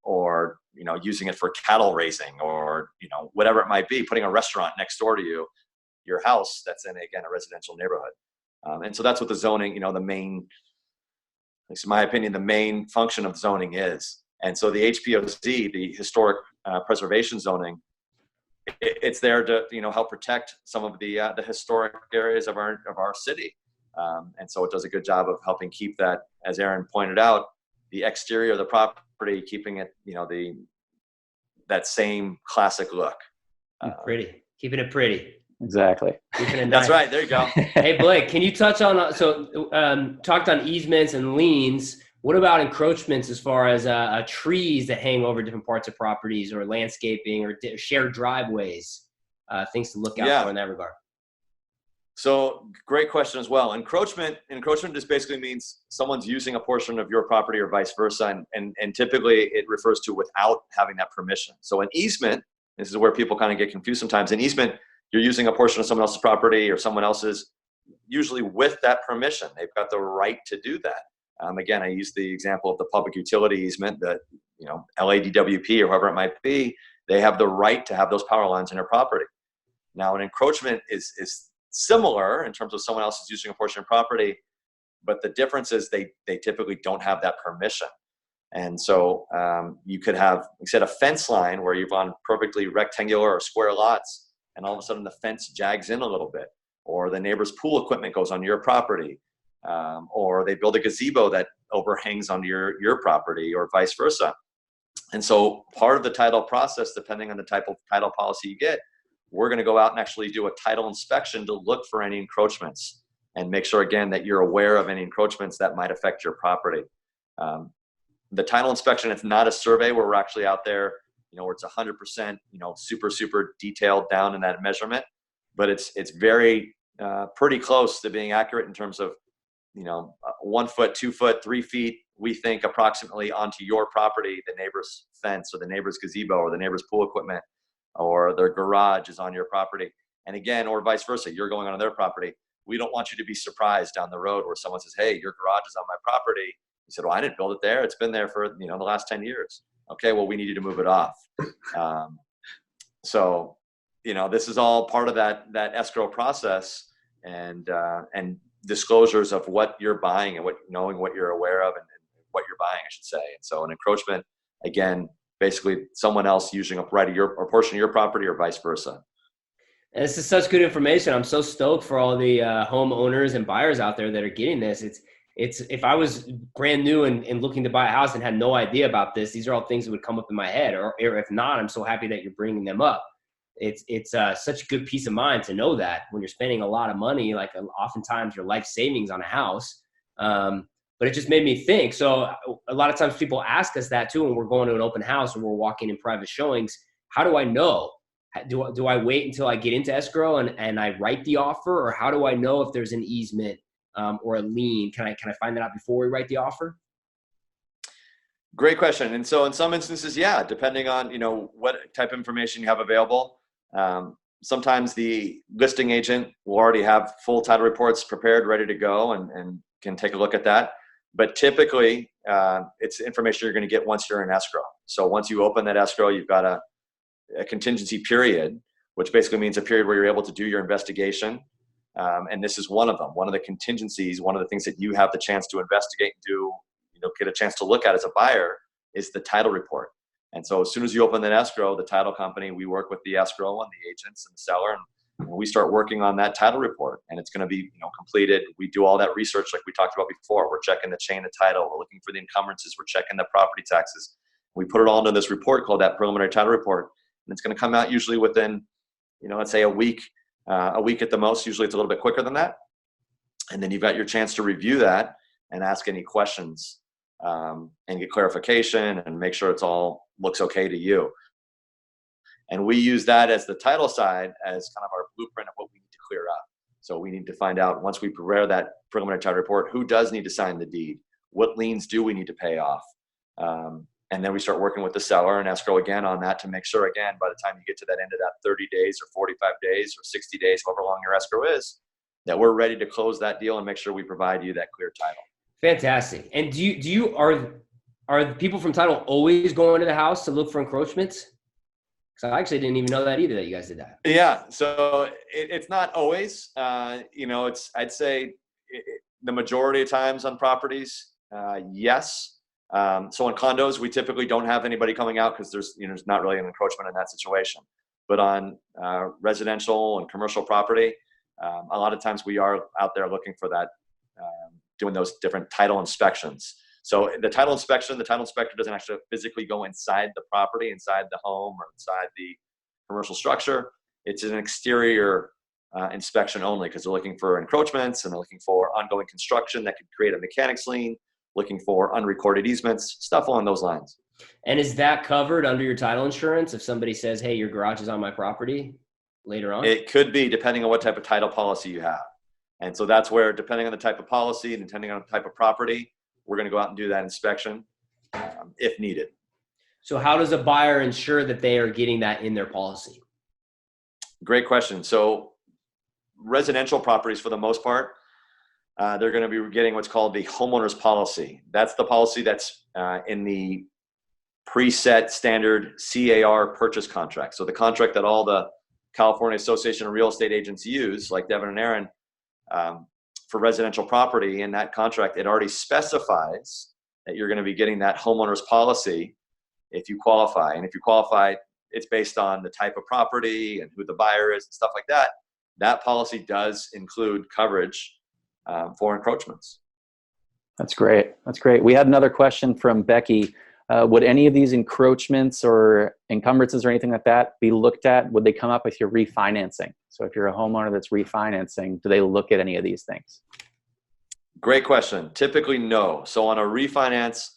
or, using it for cattle raising or, whatever it might be, putting a restaurant next door to your house that's in, again, a residential neighborhood. And so that's what the zoning, the main, at least in my opinion, the main function of zoning is. And so the HPOZ, the historic preservation zoning, it's there to help protect some of the historic areas of our city. And so it does a good job of helping keep that, as Aaron pointed out, the exterior of the property, keeping it that same classic look. Pretty, keeping it pretty. Exactly. That's right. There you go. Hey, Blake, can you touch on, talked on easements and liens. What about encroachments as far as trees that hang over different parts of properties or landscaping or shared driveways, things to look out for in that regard? So great question as well. Encroachment just basically means someone's using a portion of your property or vice versa. And typically it refers to without having that permission. So an easement, this is where people kind of get confused sometimes. An easement, you're using a portion of someone else's property or someone else's, usually with that permission. They've got the right to do that. Again, I use the example of the public utility easement that, LADWP or whoever it might be, they have the right to have those power lines in their property. Now, an encroachment is similar in terms of someone else is using a portion of property, but the difference is they typically don't have that permission. And so you could have, instead of fence line where you've on perfectly rectangular or square lots, and all of a sudden the fence jags in a little bit, or the neighbor's pool equipment goes on your property, or they build a gazebo that overhangs onto your property, or vice versa. And so part of the title process, depending on the type of title policy you get, we're going to go out and actually do a title inspection to look for any encroachments. and make sure, again, that you're aware of any encroachments that might affect your property. The title inspection, it's not a survey where we're actually out there, where it's 100%, super detailed down in that measurement, but it's very pretty close to being accurate in terms of, 1 foot, 2 foot, 3 feet, we think approximately onto your property, the neighbor's fence or the neighbor's gazebo or the neighbor's pool equipment or their garage is on your property. And again, or vice versa, you're going on their property. We don't want you to be surprised down the road where someone says, hey, your garage is on my property. You said, well, I didn't build it there. It's been there for, the last 10 years. Okay, well, we need you to move it off. So, this is all part of that escrow process and disclosures of what you're buying and knowing what you're aware of and what you're buying, I should say. And so an encroachment, again, basically someone else using a right of or portion of your property or vice versa. And this is such good information. I'm so stoked for all the homeowners and buyers out there that are getting this. It's if I was brand new and looking to buy a house and had no idea about this, these are all things that would come up in my head. Or if not, I'm so happy that you're bringing them up. It's such a good peace of mind to know that when you're spending a lot of money, like oftentimes your life savings on a house. But it just made me think. So a lot of times people ask us that too when we're going to an open house or we're walking in private showings. How do I know? Do I wait until I get into escrow and I write the offer, or how do I know if there's an easement or a lien? Can I find that out before we write the offer? Great question. And so in some instances, yeah, depending on what type of information you have available. Sometimes the listing agent will already have full title reports prepared, ready to go, and can take a look at that. But typically, it's information you're going to get once you're in escrow. So once you open that escrow, you've got a contingency period, which basically means a period where you're able to do your investigation. And this is one of them. One of the contingencies, one of the things that you have the chance to investigate and do, get a chance to look at as a buyer is the title report. And so as soon as you open that escrow, the title company, we work with the escrow and the agents and the seller, and we start working on that title report, and it's going to be completed. We do all that research like we talked about before. We're checking the chain of title. We're looking for the encumbrances. We're checking the property taxes. We put it all into this report called that preliminary title report, and it's going to come out usually within, let's say a week at the most. Usually it's a little bit quicker than that. And then you've got your chance to review that and ask any questions and get clarification and make sure it's all looks okay to you. And we use that as the title side as kind of our blueprint of what we need to clear up. So we need to find out, once we prepare that preliminary title report, who does need to sign the deed? What liens do we need to pay off? And then we start working with the seller and escrow again on that to make sure, again, by the time you get to that end of that 30 days or 45 days or 60 days, however long your escrow is, that we're ready to close that deal and make sure we provide you that clear title. Fantastic. And are people from title always going to the house to look for encroachments? Because I actually didn't even know that either, that you guys did that. Yeah. So it's not always, I'd say the majority of times on properties, yes. So on condos, we typically don't have anybody coming out because there's not really an encroachment in that situation. But on residential and commercial property, a lot of times we are out there looking for that, doing those different title inspections. So the title inspector doesn't actually physically go inside the property, inside the home, or inside the commercial structure. It's an exterior inspection only, because they're looking for encroachments and they're looking for ongoing construction that could create a mechanics lien, looking for unrecorded easements, stuff along those lines. And is that covered under your title insurance if somebody says, hey, your garage is on my property later on? It could be, depending on what type of title policy you have. And so that's where, depending on the type of policy and depending on the type of property, we're going to go out and do that inspection if needed. So how does a buyer ensure that they are getting that in their policy? Great question. So residential properties, for the most part, they're going to be getting what's called the homeowner's policy. That's the policy that's in the preset standard CAR purchase contract. So the contract that all the California Association of Real Estate Agents use, like Devin and Aaron, for residential property. In that contract, it already specifies that you're going to be getting that homeowner's policy if you qualify. And if you qualify, it's based on the type of property and who the buyer is and stuff like that. That policy does include coverage for encroachments. That's great. That's great. We had another question from Becky. Would any of these encroachments or encumbrances or anything like that be looked at? Would they come up with your refinancing? So if you're a homeowner that's refinancing, do they look at any of these things? Great question. Typically, no. So on a refinance,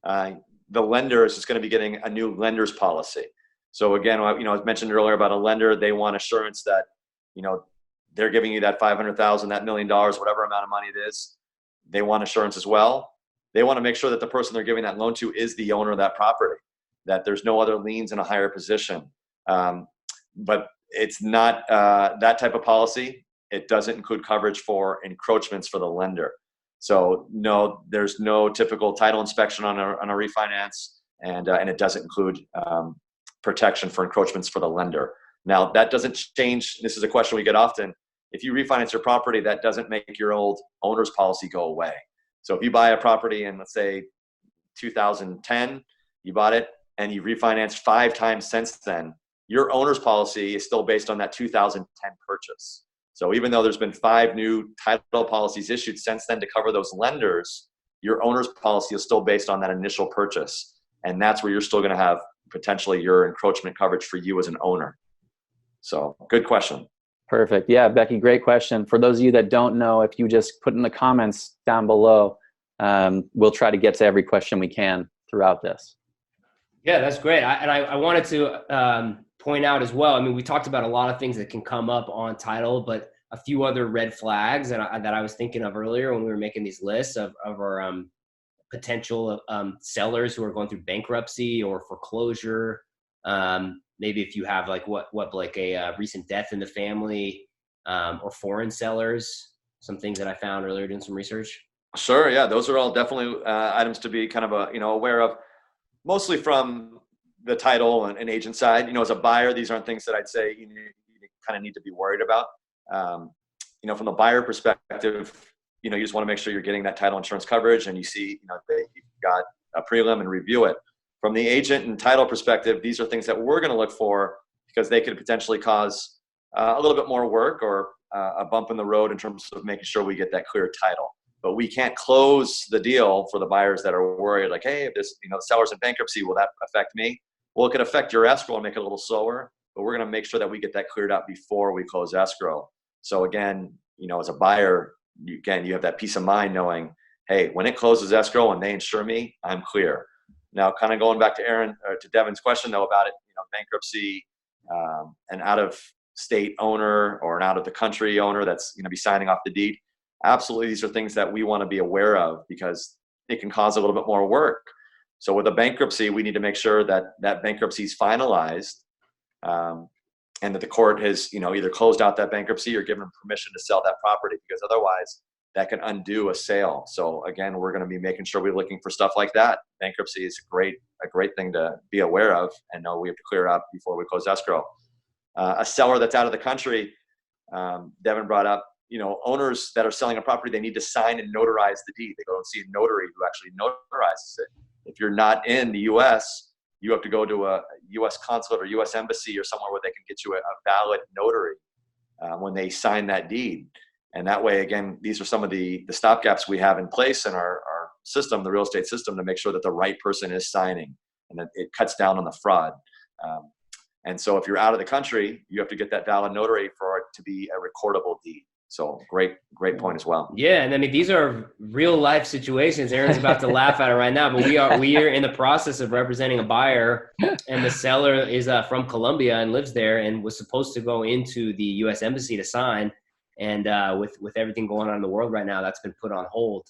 the lender is just going to be getting a new lender's policy. So again, as mentioned earlier about a lender, they want assurance that, they're giving you that $500,000, that $1 million, whatever amount of money it is. They want assurance as well. They want to make sure that the person they're giving that loan to is the owner of that property, that there's no other liens in a higher position. But it's not that type of policy. It doesn't include coverage for encroachments for the lender. So no, there's no typical title inspection on a refinance, and it doesn't include protection for encroachments for the lender. Now that doesn't change. This is a question we get often. If you refinance your property, that doesn't make your old owner's policy go away. So if you buy a property in, let's say, 2010, you bought it and you refinanced 5 times since then, your owner's policy is still based on that 2010 purchase. So even though there's been 5 new title policies issued since then to cover those lenders, your owner's policy is still based on that initial purchase. And that's where you're still going to have potentially your encroachment coverage for you as an owner. So good question. Perfect. Yeah, Becky, great question. For those of you that don't know, if you just put in the comments down below, we'll try to get to every question we can throughout this. Yeah, that's great. I wanted to point out as well, I mean, we talked about a lot of things that can come up on title, but a few other red flags that I was thinking of earlier when we were making these lists of our potential sellers who are going through bankruptcy or foreclosure. Maybe if you have like a recent death in the family, or foreign sellers, some things that I found earlier doing some research. Sure. Yeah. Those are all definitely items to be kind of aware of, mostly from the title and agent side. As a buyer, these aren't things that I'd say you kind of need to be worried about. From the buyer perspective, you just want to make sure you're getting that title insurance coverage, and you see, that you've got a prelim and review it. From the agent and title perspective, these are things that we're going to look for because they could potentially cause a little bit more work or a bump in the road in terms of making sure we get that clear title. But we can't close the deal for the buyers that are worried, like, hey, if this, the seller's in bankruptcy, will that affect me? Well, it could affect your escrow and make it a little slower, but we're going to make sure that we get that cleared out before we close escrow. So again, as a buyer, you have that peace of mind knowing, hey, when it closes escrow and they insure me, I'm clear. Now, kind of going back to Devin's question though about it, bankruptcy, an out-of-state owner or an out-of-the-country owner that's going to be signing off the deed. Absolutely, these are things that we want to be aware of because it can cause a little bit more work. So with a bankruptcy, we need to make sure that that bankruptcy is finalized, and that the court has, either closed out that bankruptcy or given permission to sell that property, because otherwise that can undo a sale. So again, we're going to be making sure we're looking for stuff like that. Bankruptcy is a great thing to be aware of and know we have to clear out before we close escrow. A seller that's out of the country, Devin brought up, owners that are selling a property, they need to sign and notarize the deed. They go and see a notary who actually notarizes it. If you're not in the U.S., you have to go to a U.S. consulate or U.S. embassy or somewhere where they can get you a valid notary when they sign that deed. And that way, again, these are some of the stopgaps we have in place in our system, the real estate system, to make sure that the right person is signing, and that it cuts down on the fraud. And so if you're out of the country, you have to get that valid notary for it to be a recordable deed. So great point as well. Yeah. And I mean, these are real life situations. Aaron's about to laugh at it right now, but we are in the process of representing a buyer, and the seller is from Colombia and lives there and was supposed to go into the U.S. embassy to sign. And with everything going on in the world right now, that's been put on hold.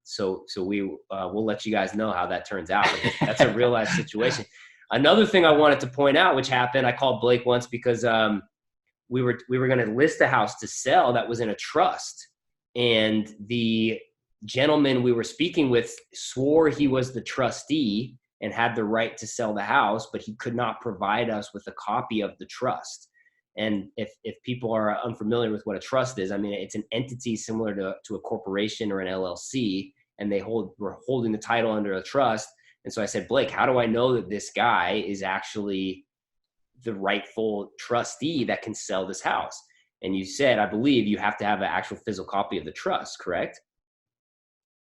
So we'll let you guys know how that turns out. That's a real life situation. Another thing I wanted to point out, which happened, I called Blake once because we were going to list a house to sell that was in a trust, and the gentleman we were speaking with swore he was the trustee and had the right to sell the house, but he could not provide us with a copy of the trust. And if people are unfamiliar with what a trust is, I mean, it's an entity similar to a corporation or an LLC, and we're holding the title under a trust. And so I said, Blake, how do I know that this guy is actually the rightful trustee that can sell this house? And you said, I believe you have to have an actual physical copy of the trust, correct?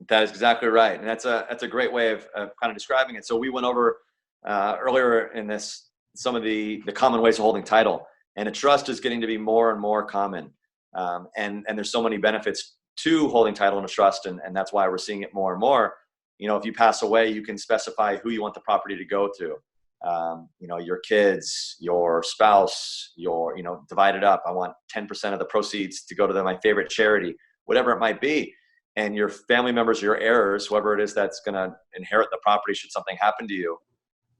That is exactly right. And that's a great way of kind of describing it. So we went over earlier in this, some of the common ways of holding title, and a trust is getting to be more and more common. And there's so many benefits to holding title in a trust. And that's why we're seeing it more and more. If you pass away, you can specify who you want the property to go to. Your kids, your spouse, divide it up. I want 10% of the proceeds to go to my favorite charity, whatever it might be. And your family members, your heirs, whoever it is that's going to inherit the property should something happen to you,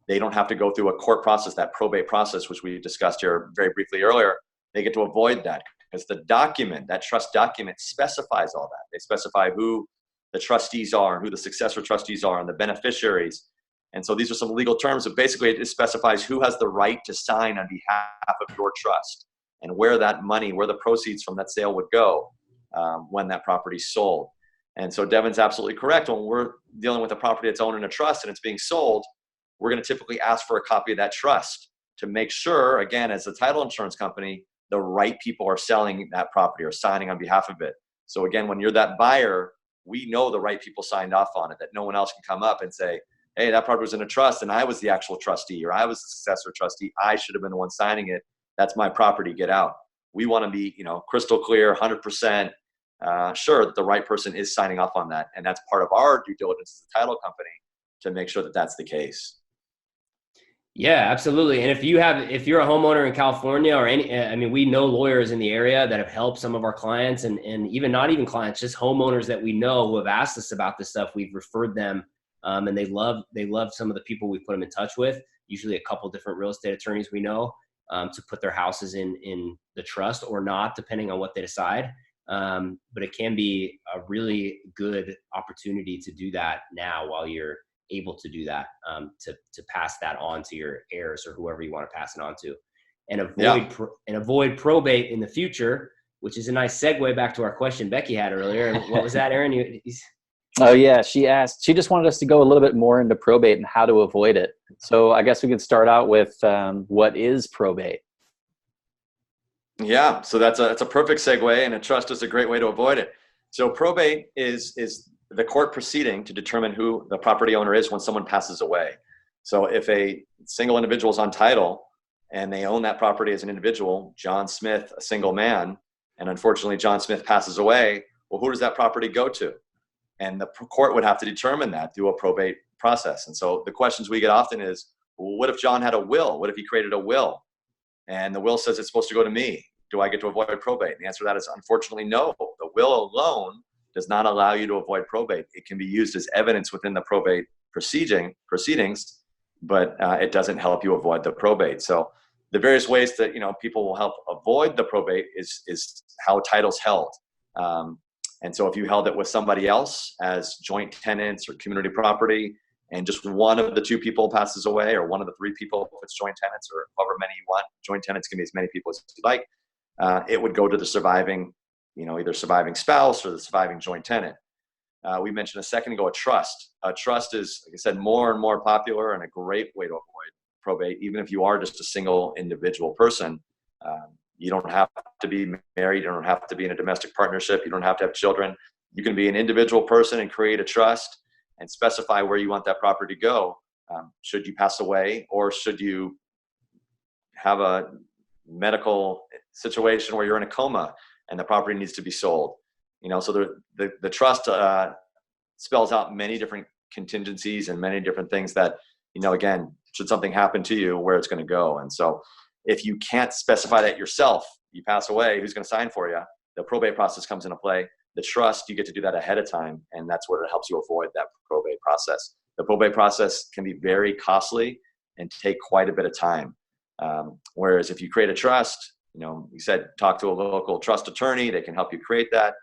they don't have to go through a court process, that probate process, which we discussed here very briefly earlier. They get to avoid that because the document, that trust document, specifies all that. They specify who the trustees are, who the successor trustees are, and the beneficiaries. And so these are some legal terms, but basically it specifies who has the right to sign on behalf of your trust and where that money, where the proceeds from that sale would go when that property is sold. And so Devin's absolutely correct. When we're dealing with a property that's owned in a trust and it's being sold, we're going to typically ask for a copy of that trust to make sure, again, as a title insurance company, the right people are selling that property or signing on behalf of it. So again, when you're that buyer, we know the right people signed off on it, that no one else can come up and say, hey, that property was in a trust and I was the actual trustee, or I was the successor trustee. I should have been the one signing it. That's my property. Get out. We want to be, crystal clear, 100%. Sure that the right person is signing off on that, and that's part of our due diligence as a title company to make sure that that's the case. Yeah, absolutely. And if you're a homeowner in California or we know lawyers in the area that have helped some of our clients and even not even clients, just homeowners that we know who have asked us about this stuff. We've referred them and they love some of the people we put them in touch with, usually a couple different real estate attorneys we know, to put their houses in the trust or not, depending on what they decide. But it can be a really good opportunity to do that now while you're able to do that, to pass that on to your heirs or whoever you want to pass it on to, and avoid probate in the future, which is a nice segue back to our question Becky had earlier. And what was that, Aaron? Oh yeah, she just wanted us to go a little bit more into probate and how to avoid it. So I guess we could start out with what is probate? Yeah, so that's a perfect segue, and a trust is a great way to avoid it. So probate is the court proceeding to determine who the property owner is when someone passes away. So if a single individual is on title and they own that property as an individual, John Smith, a single man, and unfortunately John Smith passes away, well, who does that property go to? And the court would have to determine that through a probate process. And so the questions we get often is, well, what if John had a will? What if he created a will? And the will says it's supposed to go to me. Do I get to avoid probate? And the answer to that is unfortunately no. The will alone does not allow you to avoid probate. It can be used as evidence within the probate proceedings, but it doesn't help you avoid the probate. So the various ways that people will help avoid the probate is how title's held. And so if you held it with somebody else as joint tenants or community property, and just one of the two people passes away, or one of the three people, if it's joint tenants, or however many you want, joint tenants can be as many people as you like, it would go to the surviving, either surviving spouse or the surviving joint tenant. We mentioned a second ago, a trust. A trust is, like I said, more and more popular and a great way to avoid probate, even if you are just a single individual person. You don't have to be married. You don't have to be in a domestic partnership. You don't have to have children. You can be an individual person and create a trust and specify where you want that property to go. Should you pass away, or should you have a medical situation where you're in a coma and the property needs to be sold? So the trust spells out many different contingencies and many different things that, again, should something happen to you, where it's going to go. And so if you can't specify that yourself, you pass away, who's going to sign for you? The probate process comes into play. The trust, you get to do that ahead of time, and that's what it helps you avoid that probate process. The probate process can be very costly and take quite a bit of time. Whereas if you create a trust, you said talk to a local trust attorney, they can help you create that.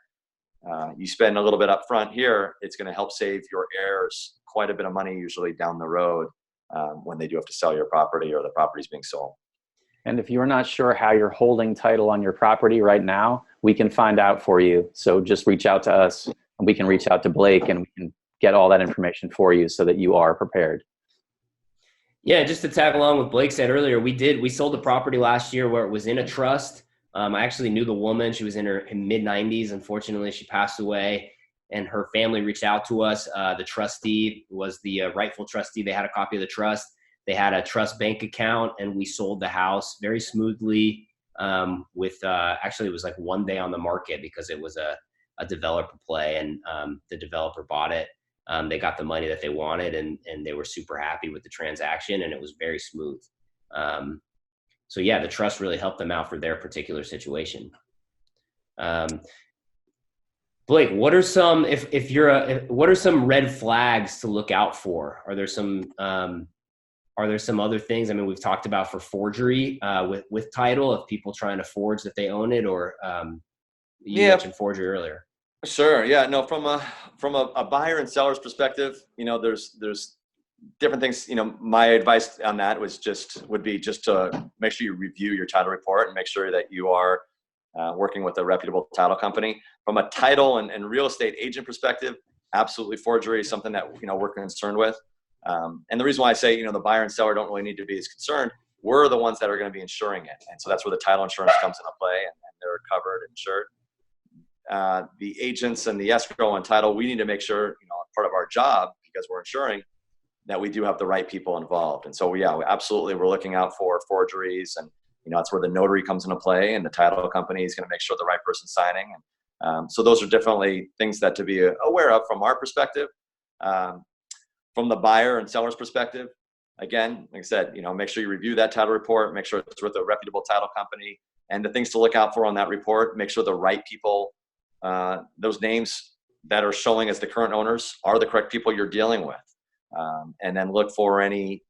You spend a little bit up front here, it's going to help save your heirs quite a bit of money usually down the road when they do have to sell your property or the property's being sold. And if you're not sure how you're holding title on your property right now, we can find out for you. So just reach out to us, and we can reach out to Blake, and we can get all that information for you so that you are prepared. Yeah, just to tag along with Blake said earlier, we sold the property last year where it was in a trust. I actually knew the woman. She was in her mid-90s. Unfortunately, she passed away. and her family reached out to us. The trustee was the rightful trustee. They had a copy of the trust. They had a trust bank account, and we sold the house very smoothly with actually it was like 1 day on the market because it was a developer play, and the developer bought it. They got the money that they wanted, and they were super happy with the transaction, and it was very smooth. So yeah, the trust really helped them out for their particular situation. Blake, what are some, what are some red flags to look out for? Are there some other things? I mean, we've talked about for forgery with title, of people trying to forge that they own it, or you mentioned forgery earlier. Sure. Yeah. No, from a buyer and seller's perspective, there's different things. My advice on that would be to make sure you review your title report and make sure that you are working with a reputable title company. From a title and real estate agent perspective, absolutely forgery is something that we're concerned with. And the reason why I say the buyer and seller don't really need to be as concerned. We're the ones that are going to be insuring it, and so that's where the title insurance comes into play, and they're covered, insured. The agents and the escrow and title, we need to make sure part of our job, because we're insuring, that we do have the right people involved. And so absolutely, we're looking out for forgeries, and that's where the notary comes into play, and the title company is going to make sure the right person's signing. And so those are definitely things that to be aware of from our perspective. From the buyer and seller's perspective, again, like I said, make sure you review that title report, make sure it's with a reputable title company, and the things to look out for on that report, make sure the right people, those names that are showing as the current owners are the correct people you're dealing with. And then look for any,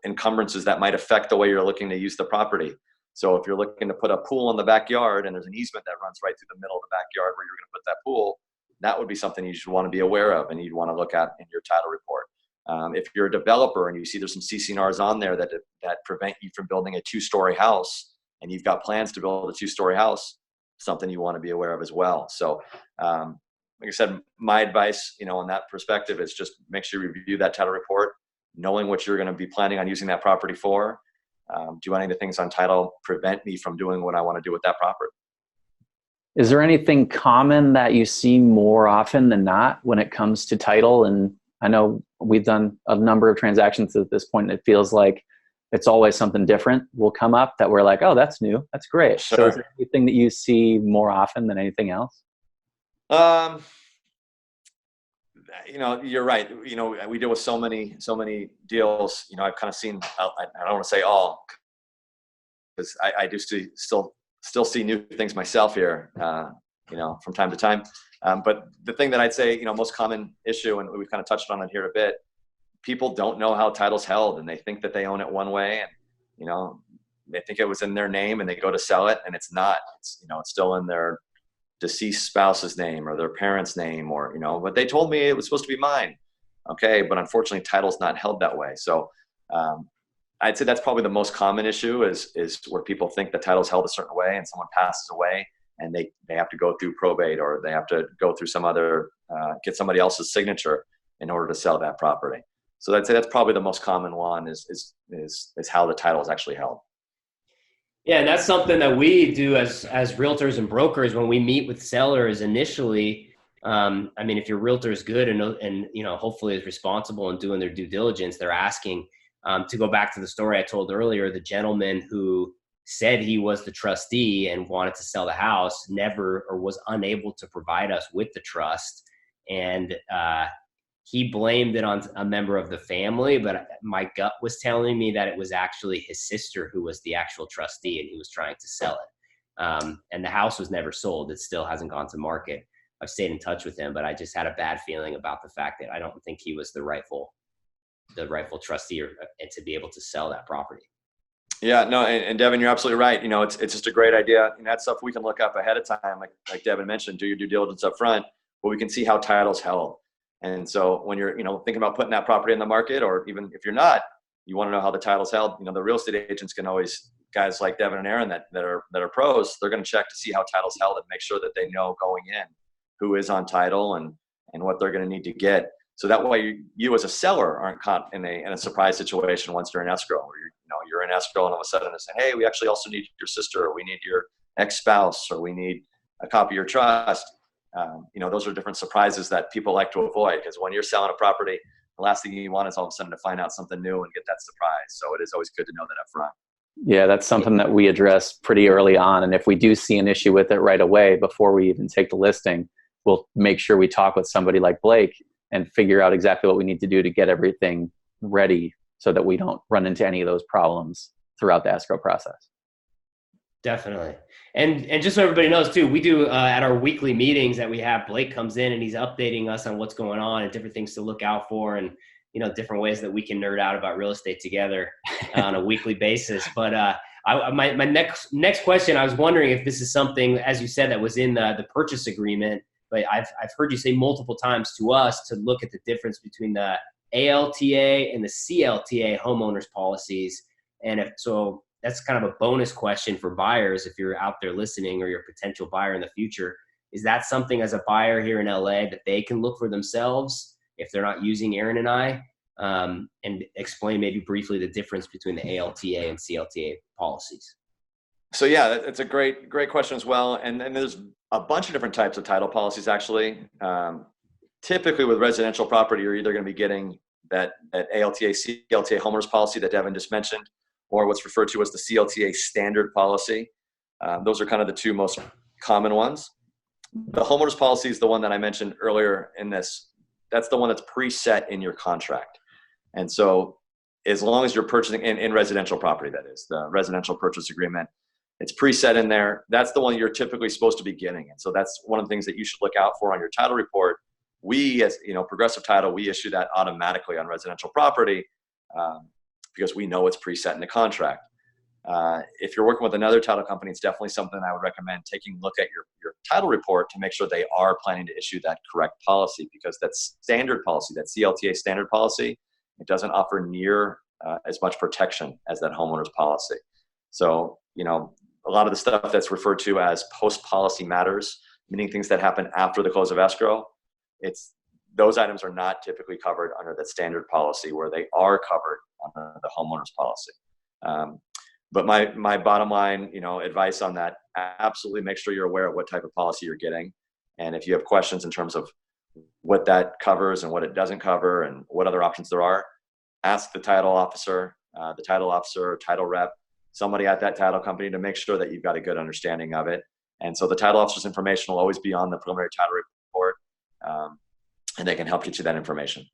encumbrances that might affect the way you're looking to use the property. So if you're looking to put a pool in the backyard and there's an easement that runs right through the middle of the backyard where you're going to put that pool, that would be something you should want to be aware of and you'd want to look at in your title report. If you're a developer and you see there's some CC&Rs on there that prevent you from building a 2-story house, and you've got plans to build a 2-story house, something you want to be aware of as well. So, like I said, my advice, on that perspective is just make sure you review that title report, knowing what you're going to be planning on using that property for. Do any of the things on title prevent me from doing what I want to do with that property? Is there anything common that you see more often than not when it comes to title? And I know we've done a number of transactions at this point, and it feels like it's always something different will come up that we're like, oh, that's new. That's great. Sure. So is there anything that you see more often than anything else? You're right. We deal with so many deals. I've kind of seen, I don't want to say all, because I do still see new things myself here, from time to time. But the thing that I'd say, most common issue, and we've kind of touched on it here a bit, people don't know how title's held, and they think that they own it one way, and, they think it was in their name, and they go to sell it, and it's not. It's still in their deceased spouse's name or their parents' name, or, but they told me it was supposed to be mine. Okay. But unfortunately, title's not held that way. So, I'd say that's probably the most common issue is where people think the title's held a certain way and someone passes away and they have to go through probate, or they have to go through some other, get somebody else's signature in order to sell that property. So I'd say that's probably the most common one is how the title is actually held. Yeah, and that's something that we do as realtors and brokers when we meet with sellers initially. If your realtor is good and hopefully is responsible and doing their due diligence, they're asking. To go back to the story I told earlier, the gentleman who said he was the trustee and wanted to sell the house never, or was unable to provide us with the trust, and he blamed it on a member of the family, but my gut was telling me that it was actually his sister who was the actual trustee and he was trying to sell it. And the house was never sold. It still hasn't gone to market. I've stayed in touch with him, but I just had a bad feeling about the fact that I don't think he was the rightful trustee and to be able to sell that property. Yeah, no, and Devin, you're absolutely right. It's just a great idea. And that's stuff we can look up ahead of time, like Devin mentioned, do your due diligence up front, but we can see how title's held. And so when you're, thinking about putting that property in the market, or even if you're not, you want to know how the title's held. The real estate agents can always, guys like Devin and Aaron that are pros, they're going to check to see how title's held and make sure that they know going in who is on title and what they're going to need to get. So that way you as a seller aren't caught in a surprise situation once you're in escrow, where you're in escrow and all of a sudden they're saying, hey, we actually also need your sister, or we need your ex-spouse, or we need a copy of your trust. those are different surprises that people like to avoid, because when you're selling a property, the last thing you want is all of a sudden to find out something new and get that surprise. So it is always good to know that up front. Yeah, that's something that we address pretty early on. And if we do see an issue with it right away, before we even take the listing, we'll make sure we talk with somebody like Blake and figure out exactly what we need to do to get everything ready so that we don't run into any of those problems throughout the escrow process. Definitely. And just so everybody knows too, we do at our weekly meetings that we have, Blake comes in and he's updating us on what's going on and different things to look out for, and different ways that we can nerd out about real estate together on a weekly basis. But my next question, I was wondering if this is something, as you said, that was in the purchase agreement, but I've heard you say multiple times to us to look at the difference between the ALTA and the CLTA homeowners policies. And so that's kind of a bonus question for buyers. If you're out there listening, or you're a potential buyer in the future, is that something as a buyer here in LA that they can look for themselves if they're not using Aaron and I, and explain maybe briefly the difference between the ALTA and CLTA policies? So yeah, it's a great question as well. And there's a bunch of different types of title policies actually. Typically with residential property, you're either going to be getting that ALTA, CLTA homeowners policy that Devin just mentioned, or what's referred to as the CLTA standard policy. Those are kind of the two most common ones. The homeowners policy is the one that I mentioned earlier in this. That's the one that's preset in your contract. And so as long as you're purchasing in residential property, that is the residential purchase agreement, it's preset in there. That's the one you're typically supposed to be getting. And so that's one of the things that you should look out for on your title report. We, as Progressive Title, we issue that automatically on residential property because we know it's preset in the contract. If you're working with another title company, it's definitely something I would recommend taking a look at your title report to make sure they are planning to issue that correct policy, because that standard policy, that CLTA standard policy, it doesn't offer near as much protection as that homeowner's policy. So, a lot of the stuff that's referred to as post-policy matters, meaning things that happen after the close of escrow, those items are not typically covered under that standard policy, where they are covered under the homeowner's policy. But my bottom line, advice on that, absolutely make sure you're aware of what type of policy you're getting. And if you have questions in terms of what that covers and what it doesn't cover and what other options there are, ask the title officer, title rep, somebody at that title company, to make sure that you've got a good understanding of it. And so the title officer's information will always be on the preliminary title report, and they can help get you that information.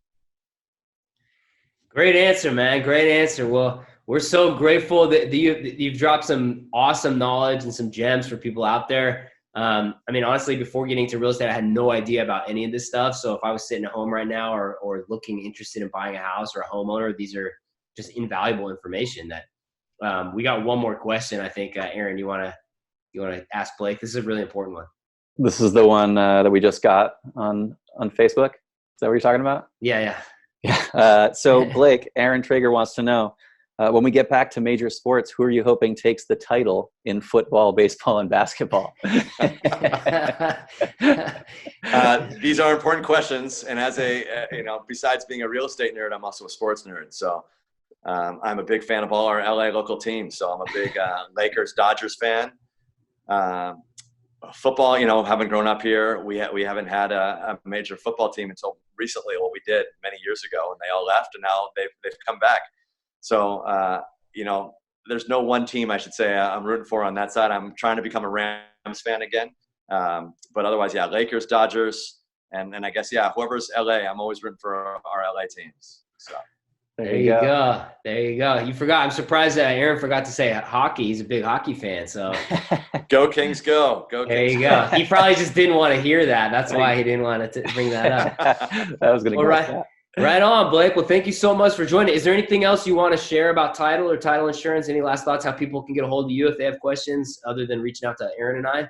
Great answer, man. Great answer. Well, we're so grateful that you've dropped some awesome knowledge and some gems for people out there. Honestly, before getting to real estate, I had no idea about any of this stuff. So if I was sitting at home right now or interested in buying a house or a homeowner, these are just invaluable information. That we got one more question. I think, Aaron, you want to ask Blake? This is a really important one. This is the one that we just got on Facebook. Is that what you're talking about? Yeah. So Blake, Aaron Traeger wants to know, when we get back to major sports, who are you hoping takes the title in football, baseball, and basketball? These are important questions. And as besides being a real estate nerd, I'm also a sports nerd. So I'm a big fan of all our LA local teams. So I'm a big Lakers, Dodgers fan. Football, having grown up here, we haven't had a major football team until recently. Well, we did many years ago, and they all left, and now they've come back. So, there's no one team, I should say, I'm rooting for on that side. I'm trying to become a Rams fan again. But otherwise, yeah, Lakers, Dodgers, and I guess, yeah, whoever's LA, I'm always rooting for our LA teams. So. There you go. There you go. You forgot. I'm surprised that Aaron forgot to say hockey. He's a big hockey fan. So go Kings, go. Go Kings. There you go. He probably just didn't want to hear that. That's why he didn't want to bring that up. That was going to go. Right on, Blake. Well, thank you so much for joining. Is there anything else you want to share about title or title insurance? Any last thoughts, how people can get a hold of you if they have questions other than reaching out to Aaron and I?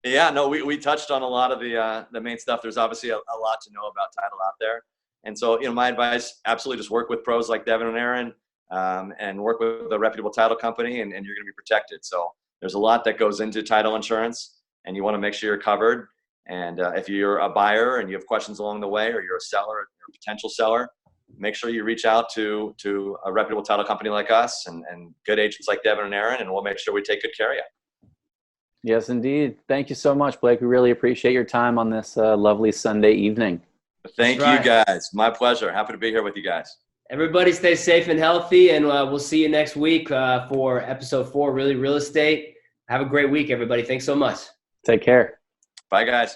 Yeah, no, we touched on a lot of the main stuff. There's obviously a lot to know about title out there. And so, my advice, absolutely just work with pros like Devin and Aaron, and work with a reputable title company, and you're going to be protected. So there's a lot that goes into title insurance, and you want to make sure you're covered. And if you're a buyer and you have questions along the way, or you're a seller, or a potential seller, make sure you reach out to a reputable title company like us and good agents like Devin and Aaron, and we'll make sure we take good care of you. Yes, indeed. Thank you so much, Blake. We really appreciate your time on this lovely Sunday evening. Thank you, guys. My pleasure. Happy to be here with you guys. Everybody stay safe and healthy, and we'll see you next week for episode 4, Really Real Estate. Have a great week, everybody. Thanks so much. Take care. Bye, guys.